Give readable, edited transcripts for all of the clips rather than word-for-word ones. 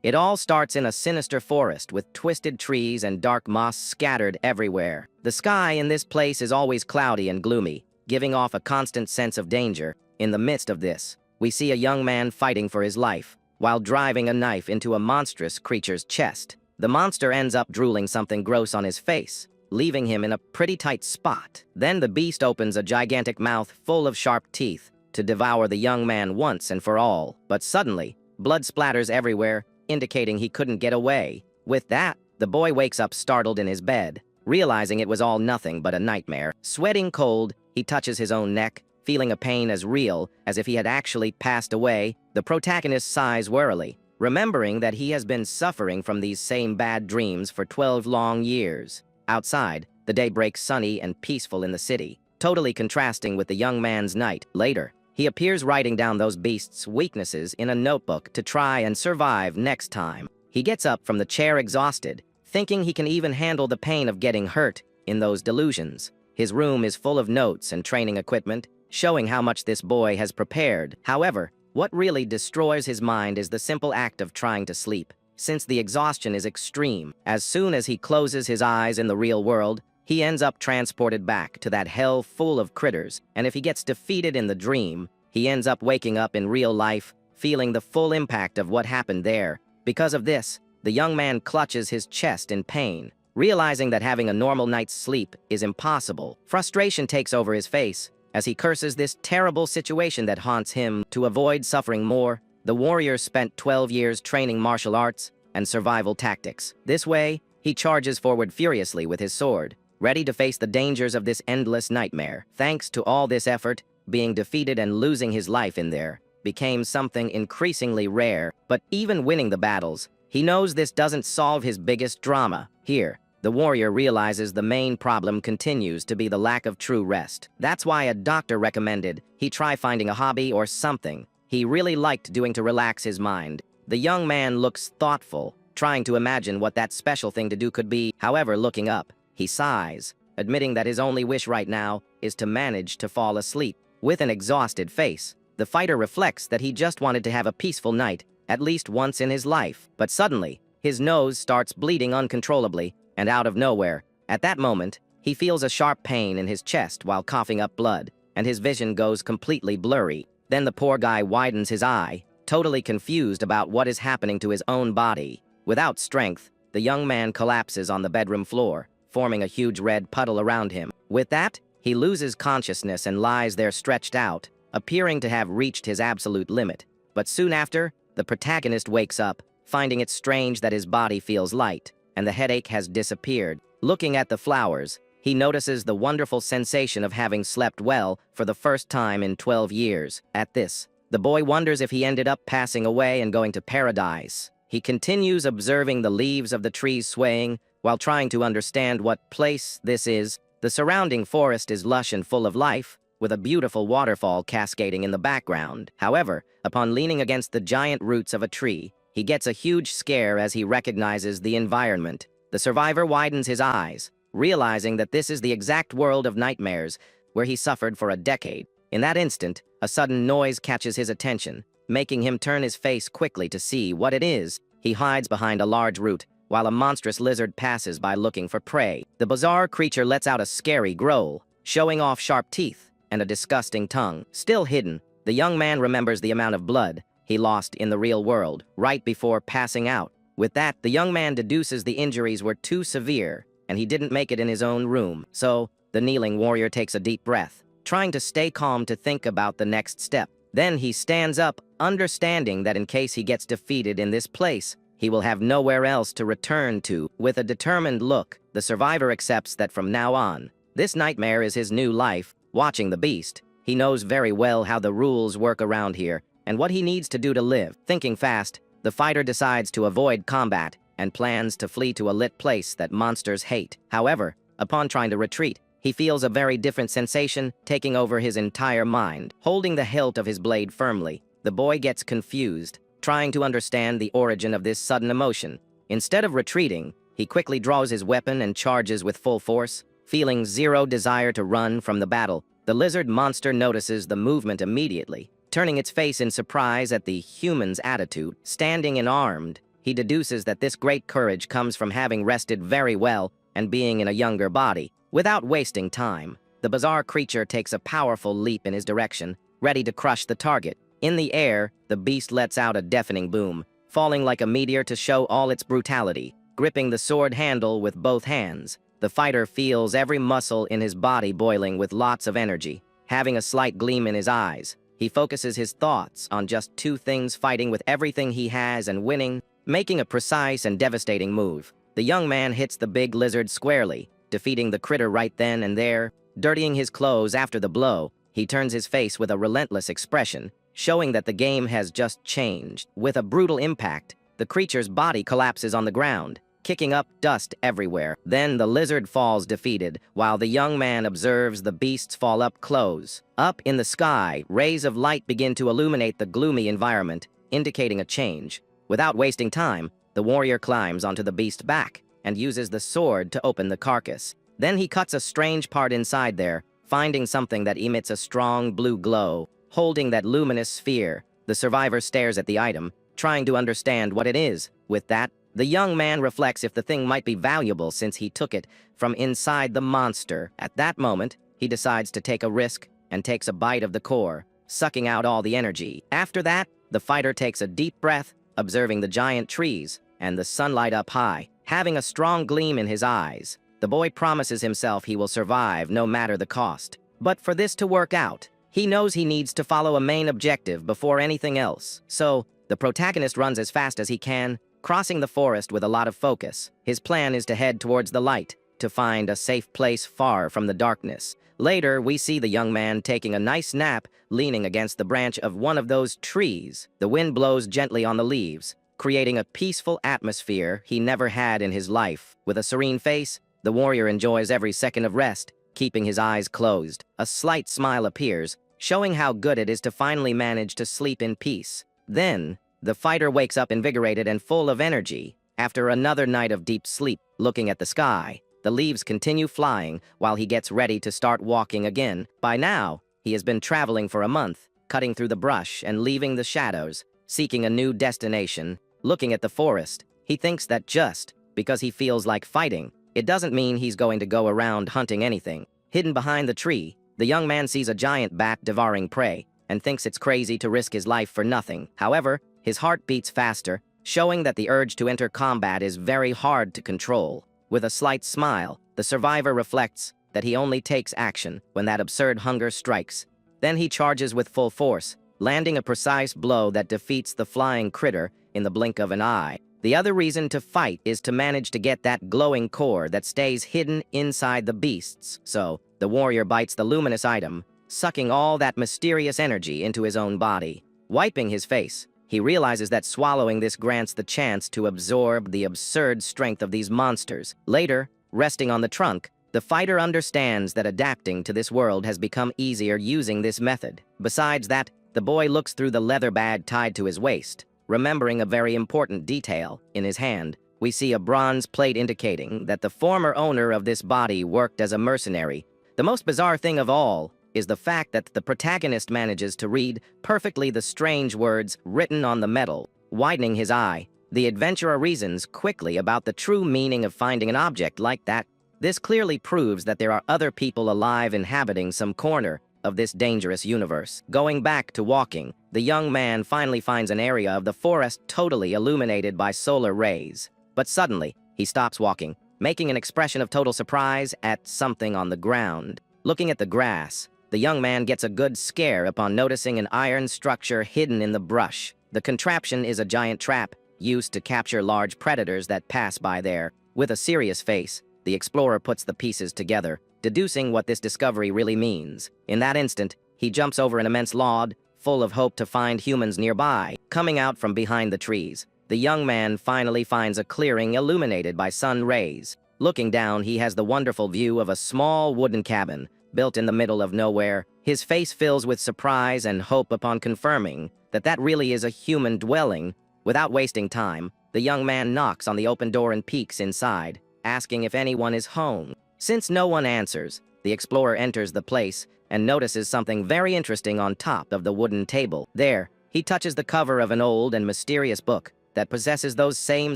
It all starts in a sinister forest with twisted trees and dark moss scattered everywhere. The sky in this place is always cloudy and gloomy, giving off a constant sense of danger. In the midst of this, we see a young man fighting for his life, while driving a knife into a monstrous creature's chest. The monster ends up drooling something gross on his face, leaving him in a pretty tight spot. Then the beast opens a gigantic mouth full of sharp teeth to devour the young man once and for all. But suddenly, blood splatters everywhere, indicating he couldn't get away. With that, the boy wakes up startled in his bed, realizing it was all nothing but a nightmare. Sweating cold, he touches his own neck, feeling a pain as real as if he had actually passed away. The protagonist sighs wearily, remembering that he has been suffering from these same bad dreams for 12 long years. Outside, the day breaks sunny and peaceful in the city, totally contrasting with the young man's night. Later, he appears writing down those beasts' weaknesses in a notebook to try and survive next time. He gets up from the chair exhausted, thinking he can even handle the pain of getting hurt in those delusions. His room is full of notes and training equipment, showing how much this boy has prepared. However, what really destroys his mind is the simple act of trying to sleep, since the exhaustion is extreme. As soon as he closes his eyes in the real world, he ends up transported back to that hell full of critters, and if he gets defeated in the dream, he ends up waking up in real life, feeling the full impact of what happened there. Because of this, the young man clutches his chest in pain, realizing that having a normal night's sleep is impossible. Frustration takes over his face as he curses this terrible situation that haunts him. To avoid suffering more, the warrior spent 12 years training martial arts and survival tactics. This way, he charges forward furiously with his sword, ready to face the dangers of this endless nightmare. Thanks to all this effort, being defeated and losing his life in there became something increasingly rare. But even winning the battles, he knows this doesn't solve his biggest drama. Here, the warrior realizes the main problem continues to be the lack of true rest. That's why a doctor recommended he try finding a hobby or something he really liked doing to relax his mind. The young man looks thoughtful, trying to imagine what that special thing to do could be. However, looking up, he sighs, admitting that his only wish right now is to manage to fall asleep. With an exhausted face, the fighter reflects that he just wanted to have a peaceful night, at least once in his life. But suddenly, his nose starts bleeding uncontrollably, and out of nowhere, at that moment, he feels a sharp pain in his chest while coughing up blood, and his vision goes completely blurry. Then the poor guy widens his eye, totally confused about what is happening to his own body. Without strength, the young man collapses on the bedroom floor, forming a huge red puddle around him. With that, he loses consciousness and lies there stretched out, appearing to have reached his absolute limit. But soon after, the protagonist wakes up, finding it strange that his body feels light, and the headache has disappeared. Looking at the flowers, he notices the wonderful sensation of having slept well for the first time in 12 years. At this, the boy wonders if he ended up passing away and going to paradise. He continues observing the leaves of the trees swaying, while trying to understand what place this is. The surrounding forest is lush and full of life, with a beautiful waterfall cascading in the background. However, upon leaning against the giant roots of a tree, he gets a huge scare as he recognizes the environment. The survivor widens his eyes, realizing that this is the exact world of nightmares where he suffered for a decade. In that instant, a sudden noise catches his attention, making him turn his face quickly to see what it is. He hides behind a large root, while a monstrous lizard passes by looking for prey. The bizarre creature lets out a scary growl, showing off sharp teeth and a disgusting tongue. Still hidden, the young man remembers the amount of blood he lost in the real world, right before passing out. With that, the young man deduces the injuries were too severe, and he didn't make it in his own room. So, the kneeling warrior takes a deep breath, trying to stay calm to think about the next step. Then he stands up, understanding that in case he gets defeated in this place, he will have nowhere else to return to. With a determined look, the survivor accepts that from now on, this nightmare is his new life. Watching the beast, he knows very well how the rules work around here, and what he needs to do to live. Thinking fast, the fighter decides to avoid combat and plans to flee to a lit place that monsters hate. However, upon trying to retreat, he feels a very different sensation taking over his entire mind. Holding the hilt of his blade firmly, the boy gets confused, trying to understand the origin of this sudden emotion. Instead of retreating, he quickly draws his weapon and charges with full force, feeling zero desire to run from the battle. The lizard monster notices the movement immediately, turning its face in surprise at the human's attitude. Standing unarmed, he deduces that this great courage comes from having rested very well and being in a younger body. Without wasting time, the bizarre creature takes a powerful leap in his direction, ready to crush the target. In the air, the beast lets out a deafening boom, falling like a meteor to show all its brutality. Gripping the sword handle with both hands, the fighter feels every muscle in his body boiling with lots of energy. Having a slight gleam in his eyes, he focuses his thoughts on just two things: fighting with everything he has and winning, making a precise and devastating move. The young man hits the big lizard squarely, defeating the critter right then and there. Dirtying his clothes after the blow, he turns his face with a relentless expression, showing that the game has just changed. With a brutal impact, the creature's body collapses on the ground, kicking up dust everywhere. Then the lizard falls defeated, while the young man observes the beasts fall up close. Up in the sky, rays of light begin to illuminate the gloomy environment, indicating a change. Without wasting time, the warrior climbs onto the beast's back and uses the sword to open the carcass. Then he cuts a strange part inside there, finding something that emits a strong blue glow. Holding that luminous sphere, the survivor stares at the item, trying to understand what it is. With that, the young man reflects if the thing might be valuable since he took it from inside the monster. At that moment, he decides to take a risk and takes a bite of the core, sucking out all the energy. After that, the fighter takes a deep breath, observing the giant trees and the sunlight up high. Having a strong gleam in his eyes, the boy promises himself he will survive no matter the cost. But for this to work out, he knows he needs to follow a main objective before anything else. So, the protagonist runs as fast as he can, crossing the forest with a lot of focus. His plan is to head towards the light, to find a safe place far from the darkness. Later, we see the young man taking a nice nap, leaning against the branch of one of those trees. The wind blows gently on the leaves, creating a peaceful atmosphere he never had in his life. With a serene face, the warrior enjoys every second of rest, keeping his eyes closed. A slight smile appears, showing how good it is to finally manage to sleep in peace. Then, the fighter wakes up invigorated and full of energy. After another night of deep sleep, looking at the sky, the leaves continue flying while he gets ready to start walking again. By now, he has been traveling for a month, cutting through the brush and leaving the shadows, seeking a new destination. Looking at the forest, he thinks that just because he feels like fighting, it doesn't mean he's going to go around hunting anything. Hidden behind the tree, the young man sees a giant bat devouring prey and thinks it's crazy to risk his life for nothing. However, his heart beats faster, showing that the urge to enter combat is very hard to control. With a slight smile, the survivor reflects that he only takes action when that absurd hunger strikes. Then he charges with full force, landing a precise blow that defeats the flying critter in the blink of an eye. The other reason to fight is to manage to get that glowing core that stays hidden inside the beasts. So, the warrior bites the luminous item, sucking all that mysterious energy into his own body. Wiping his face, he realizes that swallowing this grants the chance to absorb the absurd strength of these monsters. Later, resting on the trunk, the fighter understands that adapting to this world has become easier using this method. Besides that, the boy looks through the leather bag tied to his waist, remembering a very important detail. In his hand, we see a bronze plate indicating that the former owner of this body worked as a mercenary. The most bizarre thing of all is the fact that the protagonist manages to read perfectly the strange words written on the metal. Widening his eye, the adventurer reasons quickly about the true meaning of finding an object like that. This clearly proves that there are other people alive inhabiting some corner of this dangerous universe. Going back to walking, the young man finally finds an area of the forest totally illuminated by solar rays. But suddenly, he stops walking, making an expression of total surprise at something on the ground. Looking at the grass, the young man gets a good scare upon noticing an iron structure hidden in the brush. The contraption is a giant trap, used to capture large predators that pass by there. With a serious face, the explorer puts the pieces together, deducing what this discovery really means. In that instant, he jumps over an immense log, full of hope to find humans nearby. Coming out from behind the trees, the young man finally finds a clearing illuminated by sun rays. Looking down, he has the wonderful view of a small wooden cabin, built in the middle of nowhere. His face fills with surprise and hope upon confirming that that really is a human dwelling. Without wasting time, the young man knocks on the open door and peeks inside, asking if anyone is home. Since no one answers, the explorer enters the place and notices something very interesting on top of the wooden table. There, he touches the cover of an old and mysterious book, that possesses those same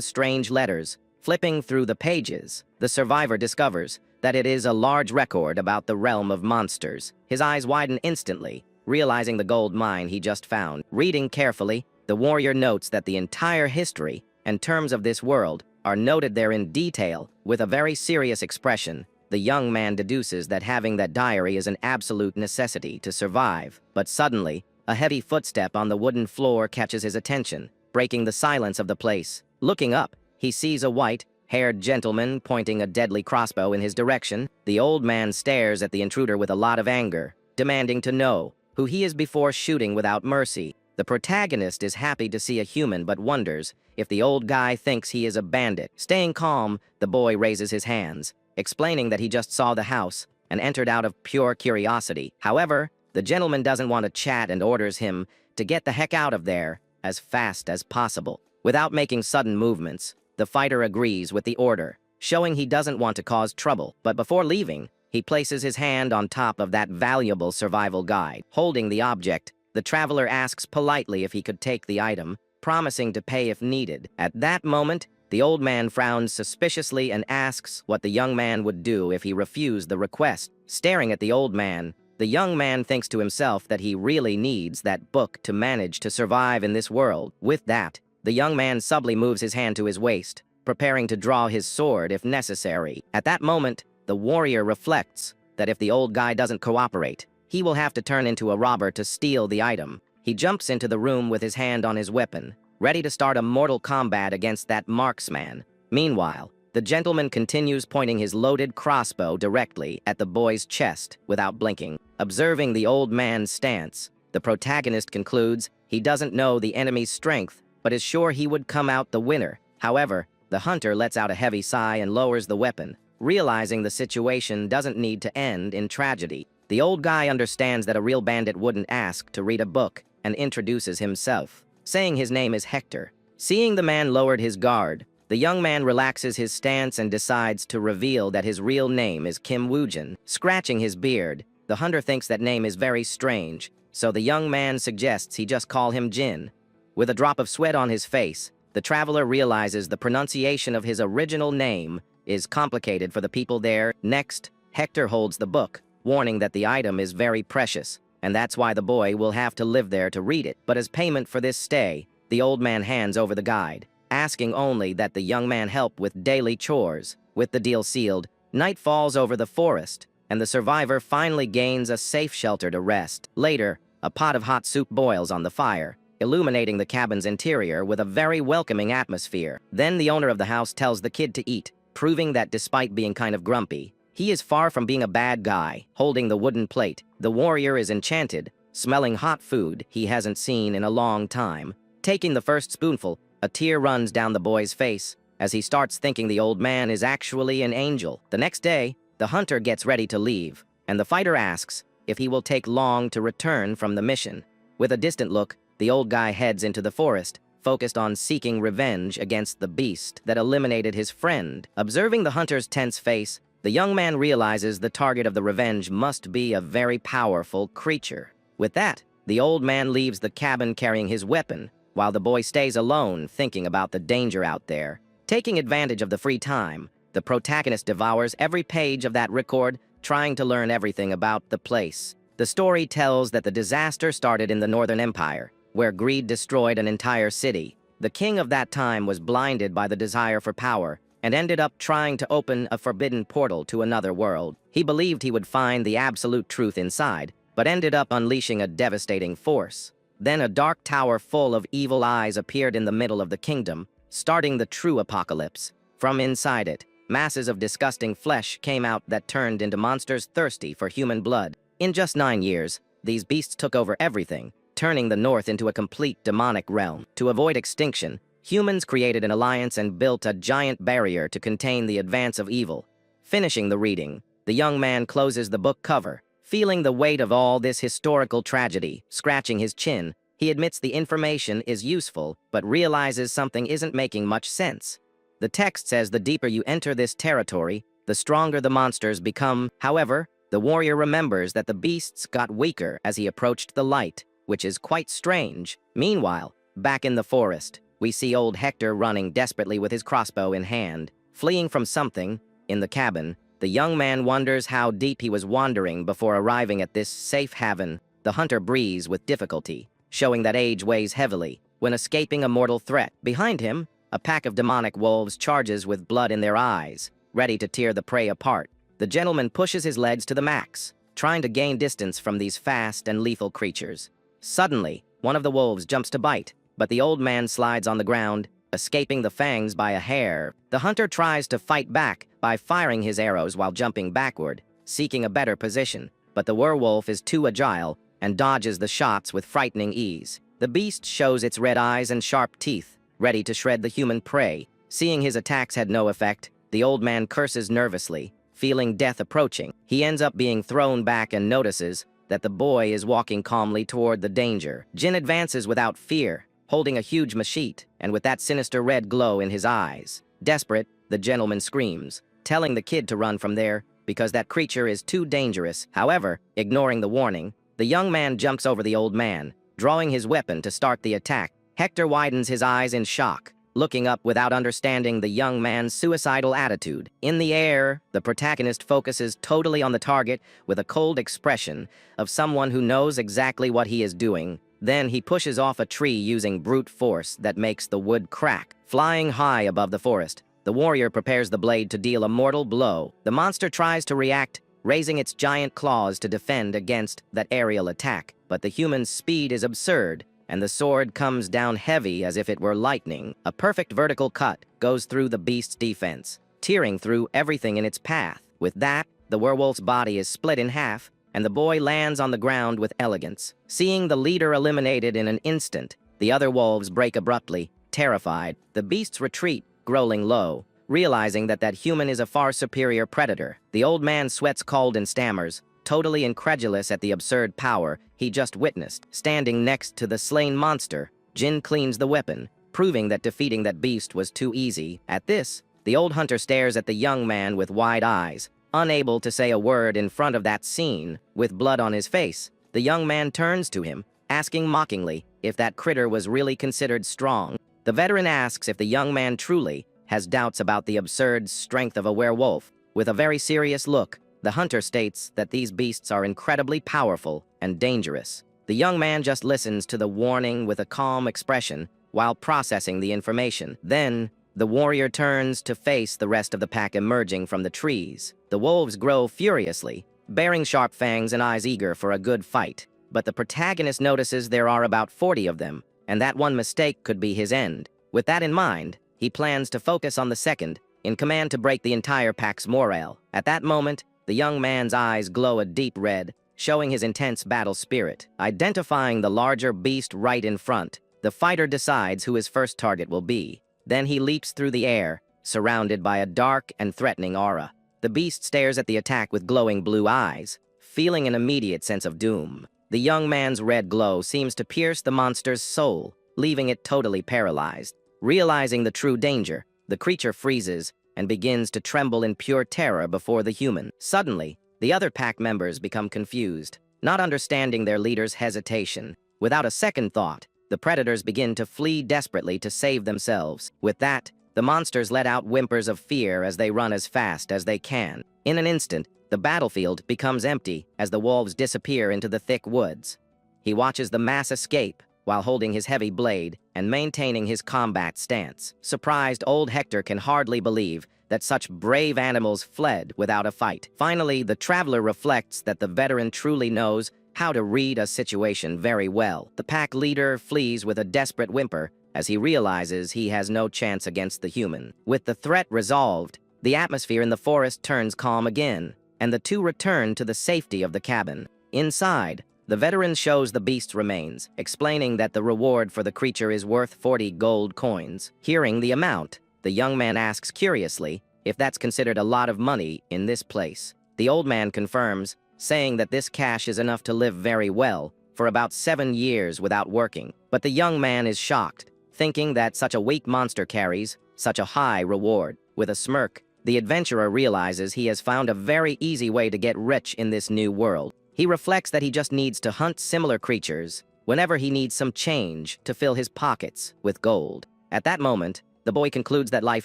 strange letters. Flipping through the pages, the survivor discovers that it is a large record about the realm of monsters. His eyes widen instantly, realizing the gold mine he just found. Reading carefully, the warrior notes that the entire history and terms of this world are noted there in detail. With a very serious expression, the young man deduces that having that diary is an absolute necessity to survive. But suddenly, a heavy footstep on the wooden floor catches his attention, breaking the silence of the place. Looking up, he sees a white-haired gentleman pointing a deadly crossbow in his direction. The old man stares at the intruder with a lot of anger, demanding to know who he is before shooting without mercy. The protagonist is happy to see a human but wonders if the old guy thinks he is a bandit. Staying calm, the boy raises his hands, explaining that he just saw the house and entered out of pure curiosity. However, the gentleman doesn't want to chat and orders him to get the heck out of there as fast as possible. Without making sudden movements, the fighter agrees with the order, showing he doesn't want to cause trouble. But before leaving, he places his hand on top of that valuable survival guide. Holding the object, the traveler asks politely if he could take the item, promising to pay if needed. At that moment, the old man frowns suspiciously and asks what the young man would do if he refused the request. Staring at the old man, the young man thinks to himself that he really needs that book to manage to survive in this world. With that, the young man subtly moves his hand to his waist, preparing to draw his sword if necessary. At that moment, the warrior reflects that if the old guy doesn't cooperate, he will have to turn into a robber to steal the item. He jumps into the room with his hand on his weapon, ready to start a mortal combat against that marksman. Meanwhile, the gentleman continues pointing his loaded crossbow directly at the boy's chest without blinking. Observing the old man's stance, the protagonist concludes he doesn't know the enemy's strength, but is sure he would come out the winner. However, the hunter lets out a heavy sigh and lowers the weapon, realizing the situation doesn't need to end in tragedy. The old guy understands that a real bandit wouldn't ask to read a book and introduces himself, saying his name is Hector. Seeing the man lowered his guard, the young man relaxes his stance and decides to reveal that his real name is Kim Woojin. Scratching his beard, the hunter thinks that name is very strange, so the young man suggests he just call him Jin. With a drop of sweat on his face, the traveler realizes the pronunciation of his original name is complicated for the people there. Next, Hector holds the book, warning that the item is very precious, and that's why the boy will have to live there to read it. But as payment for this stay, the old man hands over the guide, asking only that the young man help with daily chores. With the deal sealed, night falls over the forest, and the survivor finally gains a safe shelter to rest. Later, a pot of hot soup boils on the fire, illuminating the cabin's interior with a very welcoming atmosphere. Then the owner of the house tells the kid to eat, proving that despite being kind of grumpy, he is far from being a bad guy. Holding the wooden plate, the warrior is enchanted, smelling hot food he hasn't seen in a long time. Taking the first spoonful, a tear runs down the boy's face as he starts thinking the old man is actually an angel. The next day, the hunter gets ready to leave, and the fighter asks if he will take long to return from the mission. With a distant look, the old guy heads into the forest, focused on seeking revenge against the beast that eliminated his friend. Observing the hunter's tense face, the young man realizes the target of the revenge must be a very powerful creature. With that, the old man leaves the cabin carrying his weapon, while the boy stays alone thinking about the danger out there. Taking advantage of the free time, the protagonist devours every page of that record, trying to learn everything about the place. The story tells that the disaster started in the Northern Empire, where greed destroyed an entire city. The king of that time was blinded by the desire for power and ended up trying to open a forbidden portal to another world. He believed he would find the absolute truth inside, but ended up unleashing a devastating force. Then a dark tower full of evil eyes appeared in the middle of the kingdom, starting the true apocalypse. From inside it, masses of disgusting flesh came out that turned into monsters thirsty for human blood. In just 9 years, these beasts took over everything, turning the North into a complete demonic realm. To avoid extinction, humans created an alliance and built a giant barrier to contain the advance of evil. Finishing the reading, the young man closes the book cover, feeling the weight of all this historical tragedy. Scratching his chin, he admits the information is useful, but realizes something isn't making much sense. The text says the deeper you enter this territory, the stronger the monsters become. However, the warrior remembers that the beasts got weaker as he approached the light, which is quite strange. Meanwhile, back in the forest, we see old Hector running desperately with his crossbow in hand, fleeing from something. In the cabin, the young man wonders how deep he was wandering before arriving at this safe haven. The hunter breathes with difficulty, showing that age weighs heavily, when escaping a mortal threat. Behind him, a pack of demonic wolves charges with blood in their eyes, ready to tear the prey apart. The gentleman pushes his legs to the max, trying to gain distance from these fast and lethal creatures. Suddenly, one of the wolves jumps to bite, but the old man slides on the ground, escaping the fangs by a hair. The hunter tries to fight back by firing his arrows while jumping backward, seeking a better position, but the werewolf is too agile and dodges the shots with frightening ease. The beast shows its red eyes and sharp teeth, ready to shred the human prey. Seeing his attacks had no effect, the old man curses nervously, feeling death approaching. He ends up being thrown back and notices that the boy is walking calmly toward the danger. Jin advances without fear, holding a huge machete, and with that sinister red glow in his eyes. Desperate, the gentleman screams, telling the kid to run from there because that creature is too dangerous. However, ignoring the warning, the young man jumps over the old man, drawing his weapon to start the attack. Hector widens his eyes in shock, looking up without understanding the young man's suicidal attitude. In the air, the protagonist focuses totally on the target with a cold expression of someone who knows exactly what he is doing. Then he pushes off a tree using brute force that makes the wood crack. Flying high above the forest, the warrior prepares the blade to deal a mortal blow. The monster tries to react, raising its giant claws to defend against that aerial attack. But the human's speed is absurd, and the sword comes down heavy as if it were lightning. A perfect vertical cut goes through the beast's defense, tearing through everything in its path. With that, the werewolf's body is split in half, and the boy lands on the ground with elegance. Seeing the leader eliminated in an instant, the other wolves break abruptly, terrified. The beasts retreat, growling low, realizing that that human is a far superior predator. The old man sweats cold and stammers, totally incredulous at the absurd power he just witnessed. Standing next to the slain monster, Jin cleans the weapon, proving that defeating that beast was too easy. At this, the old hunter stares at the young man with wide eyes, unable to say a word in front of that scene. With blood on his face, the young man turns to him, asking mockingly if that critter was really considered strong. The veteran asks if the young man truly has doubts about the absurd strength of a werewolf. With a very serious look, the hunter states that these beasts are incredibly powerful and dangerous. The young man just listens to the warning with a calm expression while processing the information. Then, the warrior turns to face the rest of the pack emerging from the trees. The wolves grow furiously, bearing sharp fangs and eyes eager for a good fight. But the protagonist notices there are about 40 of them, and that one mistake could be his end. With that in mind, he plans to focus on the second, in command to break the entire pack's morale. At that moment, the young man's eyes glow a deep red, showing his intense battle spirit. Identifying the larger beast right in front, the fighter decides who his first target will be. Then he leaps through the air, surrounded by a dark and threatening aura. The beast stares at the attack with glowing blue eyes, feeling an immediate sense of doom. The young man's red glow seems to pierce the monster's soul, leaving it totally paralyzed. Realizing the true danger, the creature freezes and begins to tremble in pure terror before the human. Suddenly, the other pack members become confused, not understanding their leader's hesitation. Without a second thought, the predators begin to flee desperately to save themselves. With that, the monsters let out whimpers of fear as they run as fast as they can. In an instant, the battlefield becomes empty as the wolves disappear into the thick woods. He watches the mass escape while holding his heavy blade and maintaining his combat stance. Surprised, old Hector can hardly believe that such brave animals fled without a fight. Finally, the traveler reflects that the veteran truly knows how to read a situation very well. The pack leader flees with a desperate whimper as he realizes he has no chance against the human. With the threat resolved, the atmosphere in the forest turns calm again, and the two return to the safety of the cabin. Inside, the veteran shows the beast's remains, explaining that the reward for the creature is worth 40 gold coins. Hearing the amount, the young man asks curiously if that's considered a lot of money in this place. The old man confirms, saying that this cash is enough to live very well for about 7 years without working. But the young man is shocked, thinking that such a weak monster carries such a high reward. With a smirk, the adventurer realizes he has found a very easy way to get rich in this new world. He reflects that he just needs to hunt similar creatures whenever he needs some change to fill his pockets with gold. At that moment, the boy concludes that life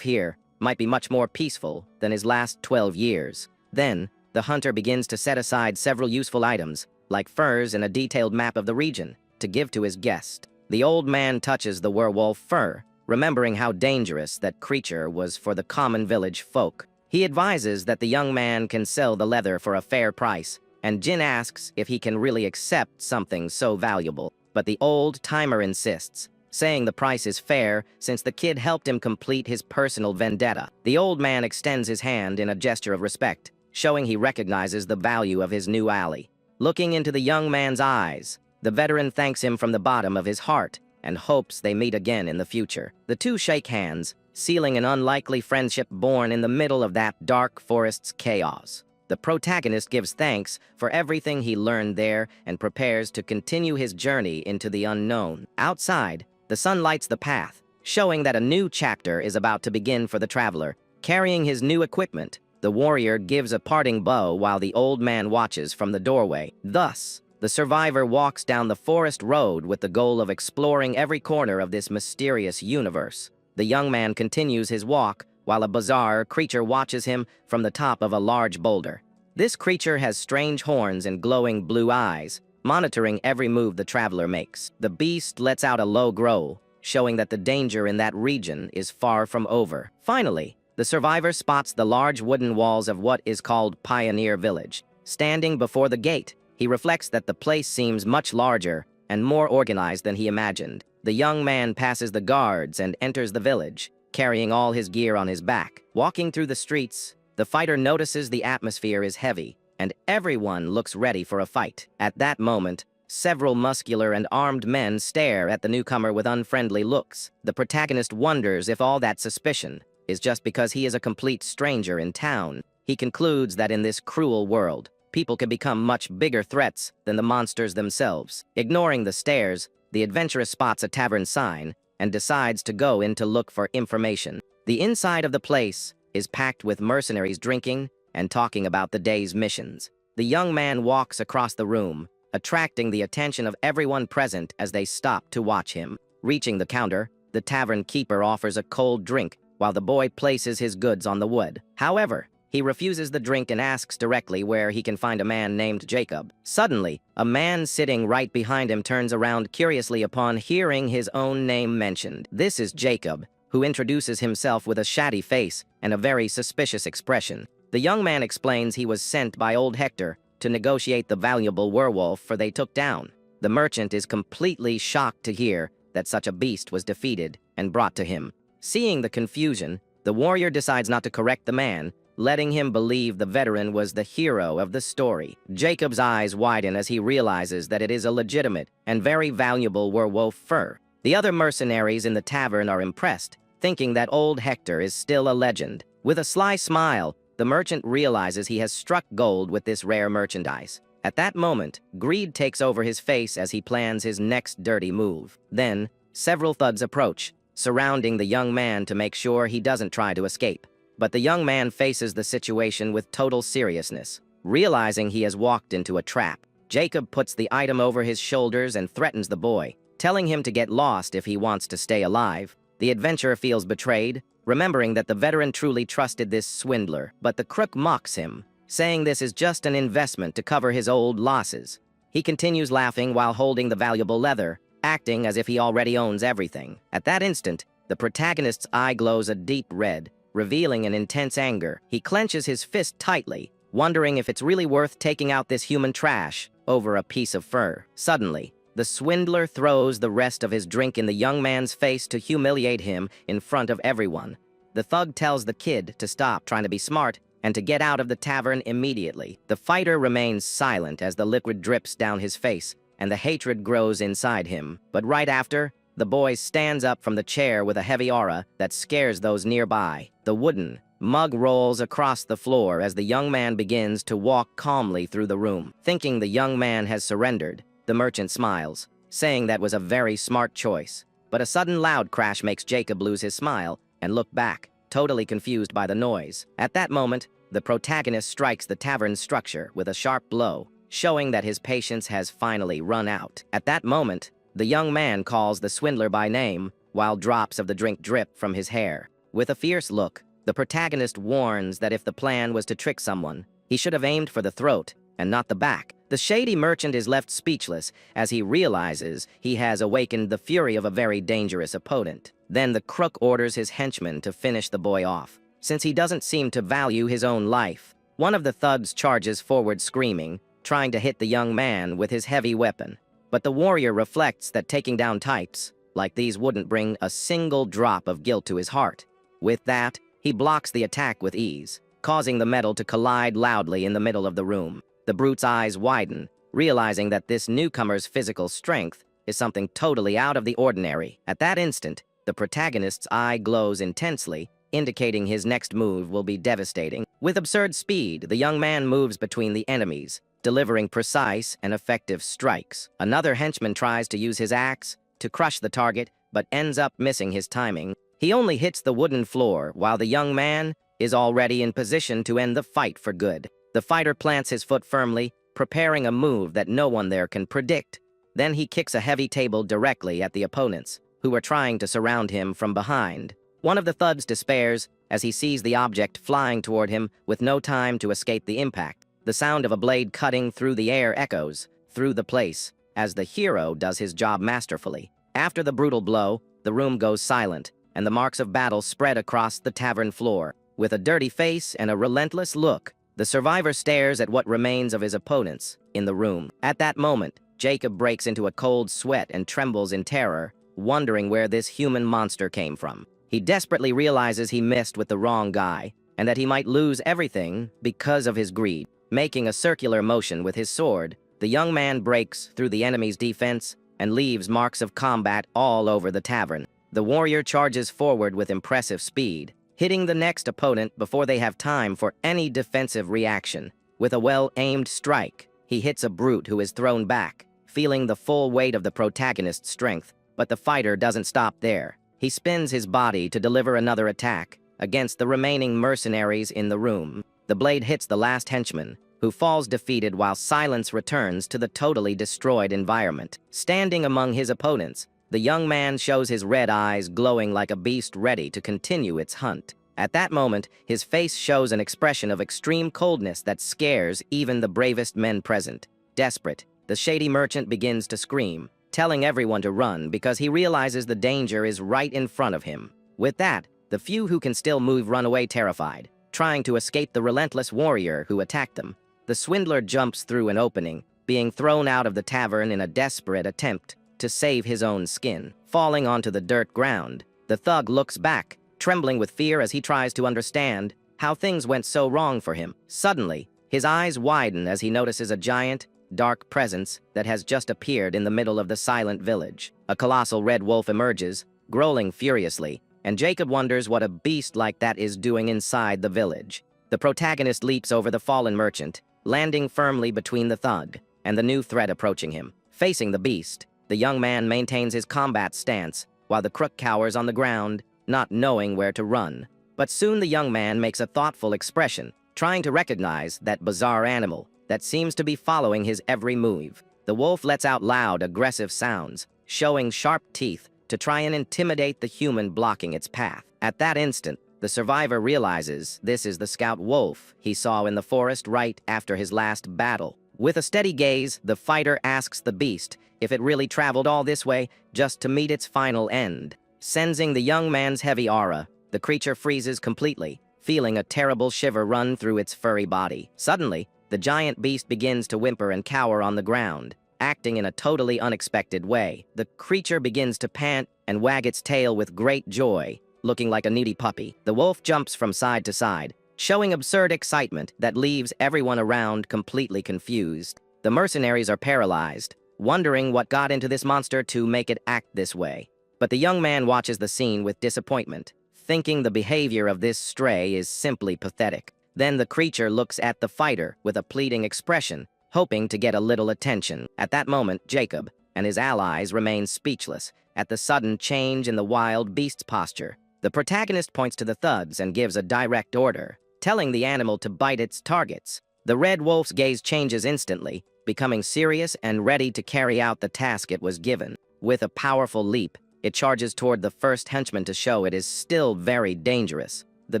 here might be much more peaceful than his last 12 years. Then, the hunter begins to set aside several useful items, like furs and a detailed map of the region, to give to his guest. The old man touches the werewolf fur, remembering how dangerous that creature was for the common village folk. He advises that the young man can sell the leather for a fair price, and Jin asks if he can really accept something so valuable. But the old-timer insists, saying the price is fair since the kid helped him complete his personal vendetta. The old man extends his hand in a gesture of respect, showing he recognizes the value of his new ally. Looking into the young man's eyes, the veteran thanks him from the bottom of his heart and hopes they meet again in the future. The two shake hands, sealing an unlikely friendship born in the middle of that dark forest's chaos. The protagonist gives thanks for everything he learned there and prepares to continue his journey into the unknown. Outside, the sun lights the path, showing that a new chapter is about to begin for the traveler. Carrying his new equipment, the warrior gives a parting bow while the old man watches from the doorway. Thus, the survivor walks down the forest road with the goal of exploring every corner of this mysterious universe. The young man continues his walk while a bizarre creature watches him from the top of a large boulder. This creature has strange horns and glowing blue eyes, monitoring every move the traveler makes. The beast lets out a low growl, showing that the danger in that region is far from over. Finally, the survivor spots the large wooden walls of what is called Pioneer Village. Standing before the gate, he reflects that the place seems much larger and more organized than he imagined. The young man passes the guards and enters the village, carrying all his gear on his back. Walking through the streets, the fighter notices the atmosphere is heavy, and everyone looks ready for a fight. At that moment, several muscular and armed men stare at the newcomer with unfriendly looks. The protagonist wonders if all that suspicion is just because he is a complete stranger in town. He concludes that in this cruel world, people can become much bigger threats than the monsters themselves. Ignoring the stares, the adventurer spots a tavern sign and decides to go in to look for information. The inside of the place is packed with mercenaries drinking and talking about the day's missions. The young man walks across the room, attracting the attention of everyone present as they stop to watch him. Reaching the counter, the tavern keeper offers a cold drink while the boy places his goods on the wood. However, he refuses the drink and asks directly where he can find a man named Jacob. Suddenly, a man sitting right behind him turns around curiously upon hearing his own name mentioned. This is Jacob, who introduces himself with a shady face and a very suspicious expression. The young man explains he was sent by old Hector to negotiate the valuable werewolf they took down. The merchant is completely shocked to hear that such a beast was defeated and brought to him. Seeing the confusion, the warrior decides not to correct the man, letting him believe the veteran was the hero of the story. Jacob's eyes widen as he realizes that it is a legitimate and very valuable werewolf fur. The other mercenaries in the tavern are impressed, thinking that old Hector is still a legend. With a sly smile, the merchant realizes he has struck gold with this rare merchandise. At that moment, greed takes over his face as he plans his next dirty move. Then, several thugs approach, surrounding the young man to make sure he doesn't try to escape. But the young man faces the situation with total seriousness. Realizing he has walked into a trap, Jacob puts the item over his shoulders and threatens the boy, telling him to get lost if he wants to stay alive. The adventurer feels betrayed, remembering that the veteran truly trusted this swindler, but the crook mocks him, saying this is just an investment to cover his old losses. He continues laughing while holding the valuable leather, acting as if he already owns everything. At that instant, the protagonist's eye glows a deep red, revealing an intense anger. He clenches his fist tightly, wondering if it's really worth taking out this human trash over a piece of fur. Suddenly, the swindler throws the rest of his drink in the young man's face to humiliate him in front of everyone. The thug tells the kid to stop trying to be smart and to get out of the tavern immediately. The fighter remains silent as the liquid drips down his face, and the hatred grows inside him. But right after, the boy stands up from the chair with a heavy aura that scares those nearby. The wooden mug rolls across the floor as the young man begins to walk calmly through the room. Thinking the young man has surrendered, the merchant smiles, saying that was a very smart choice. But a sudden loud crash makes Jacob lose his smile and look back, totally confused by the noise. At that moment, the protagonist strikes the tavern's structure with a sharp blow, showing that his patience has finally run out. At that moment, the young man calls the swindler by name, while drops of the drink drip from his hair. With a fierce look, the protagonist warns that if the plan was to trick someone, he should have aimed for the throat and not the back. The shady merchant is left speechless as he realizes he has awakened the fury of a very dangerous opponent. Then the crook orders his henchmen to finish the boy off, since he doesn't seem to value his own life. One of the thugs charges forward screaming, trying to hit the young man with his heavy weapon. But the warrior reflects that taking down types like these wouldn't bring a single drop of guilt to his heart. With that, he blocks the attack with ease, causing the metal to collide loudly in the middle of the room. The brute's eyes widen, realizing that this newcomer's physical strength is something totally out of the ordinary. At that instant, the protagonist's eye glows intensely, indicating his next move will be devastating. With absurd speed, the young man moves between the enemies, delivering precise and effective strikes. Another henchman tries to use his axe to crush the target, but ends up missing his timing. He only hits the wooden floor, while the young man is already in position to end the fight for good. The fighter plants his foot firmly, preparing a move that no one there can predict. Then he kicks a heavy table directly at the opponents, who are trying to surround him from behind. One of the thugs despairs as he sees the object flying toward him with no time to escape the impact. The sound of a blade cutting through the air echoes through the place as the hero does his job masterfully. After the brutal blow, the room goes silent, and the marks of battle spread across the tavern floor. With a dirty face and a relentless look, the survivor stares at what remains of his opponents in the room. At that moment, Jacob breaks into a cold sweat and trembles in terror, wondering where this human monster came from. He desperately realizes he missed with the wrong guy, and that he might lose everything because of his greed. Making a circular motion with his sword, the young man breaks through the enemy's defense and leaves marks of combat all over the tavern. The warrior charges forward with impressive speed, hitting the next opponent before they have time for any defensive reaction. With a well-aimed strike, he hits a brute who is thrown back, feeling the full weight of the protagonist's strength. But the fighter doesn't stop there. He spins his body to deliver another attack against the remaining mercenaries in the room. The blade hits the last henchman, who falls defeated while silence returns to the totally destroyed environment. Standing among his opponents, the young man shows his red eyes glowing like a beast ready to continue its hunt. At that moment, his face shows an expression of extreme coldness that scares even the bravest men present. Desperate, the shady merchant begins to scream, telling everyone to run because he realizes the danger is right in front of him. With that, the few who can still move run away terrified, trying to escape the relentless warrior who attacked them. The swindler jumps through an opening, being thrown out of the tavern in a desperate attempt to save his own skin. Falling onto the dirt ground, the thug looks back, trembling with fear as he tries to understand how things went so wrong for him. Suddenly, his eyes widen as he notices a giant, dark presence that has just appeared in the middle of the silent village. A colossal red wolf emerges, growling furiously, and Jacob wonders what a beast like that is doing inside the village. The protagonist leaps over the fallen merchant, landing firmly between the thug and the new threat approaching him. Facing the beast, the young man maintains his combat stance, while the crook cowers on the ground, not knowing where to run. But soon the young man makes a thoughtful expression, trying to recognize that bizarre animal that seems to be following his every move. The wolf lets out loud, aggressive sounds, showing sharp teeth to try and intimidate the human blocking its path. At that instant, the survivor realizes this is the scout wolf he saw in the forest right after his last battle. With a steady gaze, the fighter asks the beast if it really traveled all this way just to meet its final end. Sensing the young man's heavy aura, the creature freezes completely, feeling a terrible shiver run through its furry body. Suddenly, the giant beast begins to whimper and cower on the ground, acting in a totally unexpected way. The creature begins to pant and wag its tail with great joy, looking like a needy puppy. The wolf jumps from side to side, showing absurd excitement that leaves everyone around completely confused. The mercenaries are paralyzed, wondering what got into this monster to make it act this way. But the young man watches the scene with disappointment, thinking the behavior of this stray is simply pathetic. Then the creature looks at the fighter with a pleading expression, hoping to get a little attention. At that moment, Jacob and his allies remain speechless at the sudden change in the wild beast's posture. The protagonist points to the thugs and gives a direct order, telling the animal to bite its targets. The red wolf's gaze changes instantly, becoming serious and ready to carry out the task it was given. With a powerful leap, it charges toward the first henchman to show it is still very dangerous. The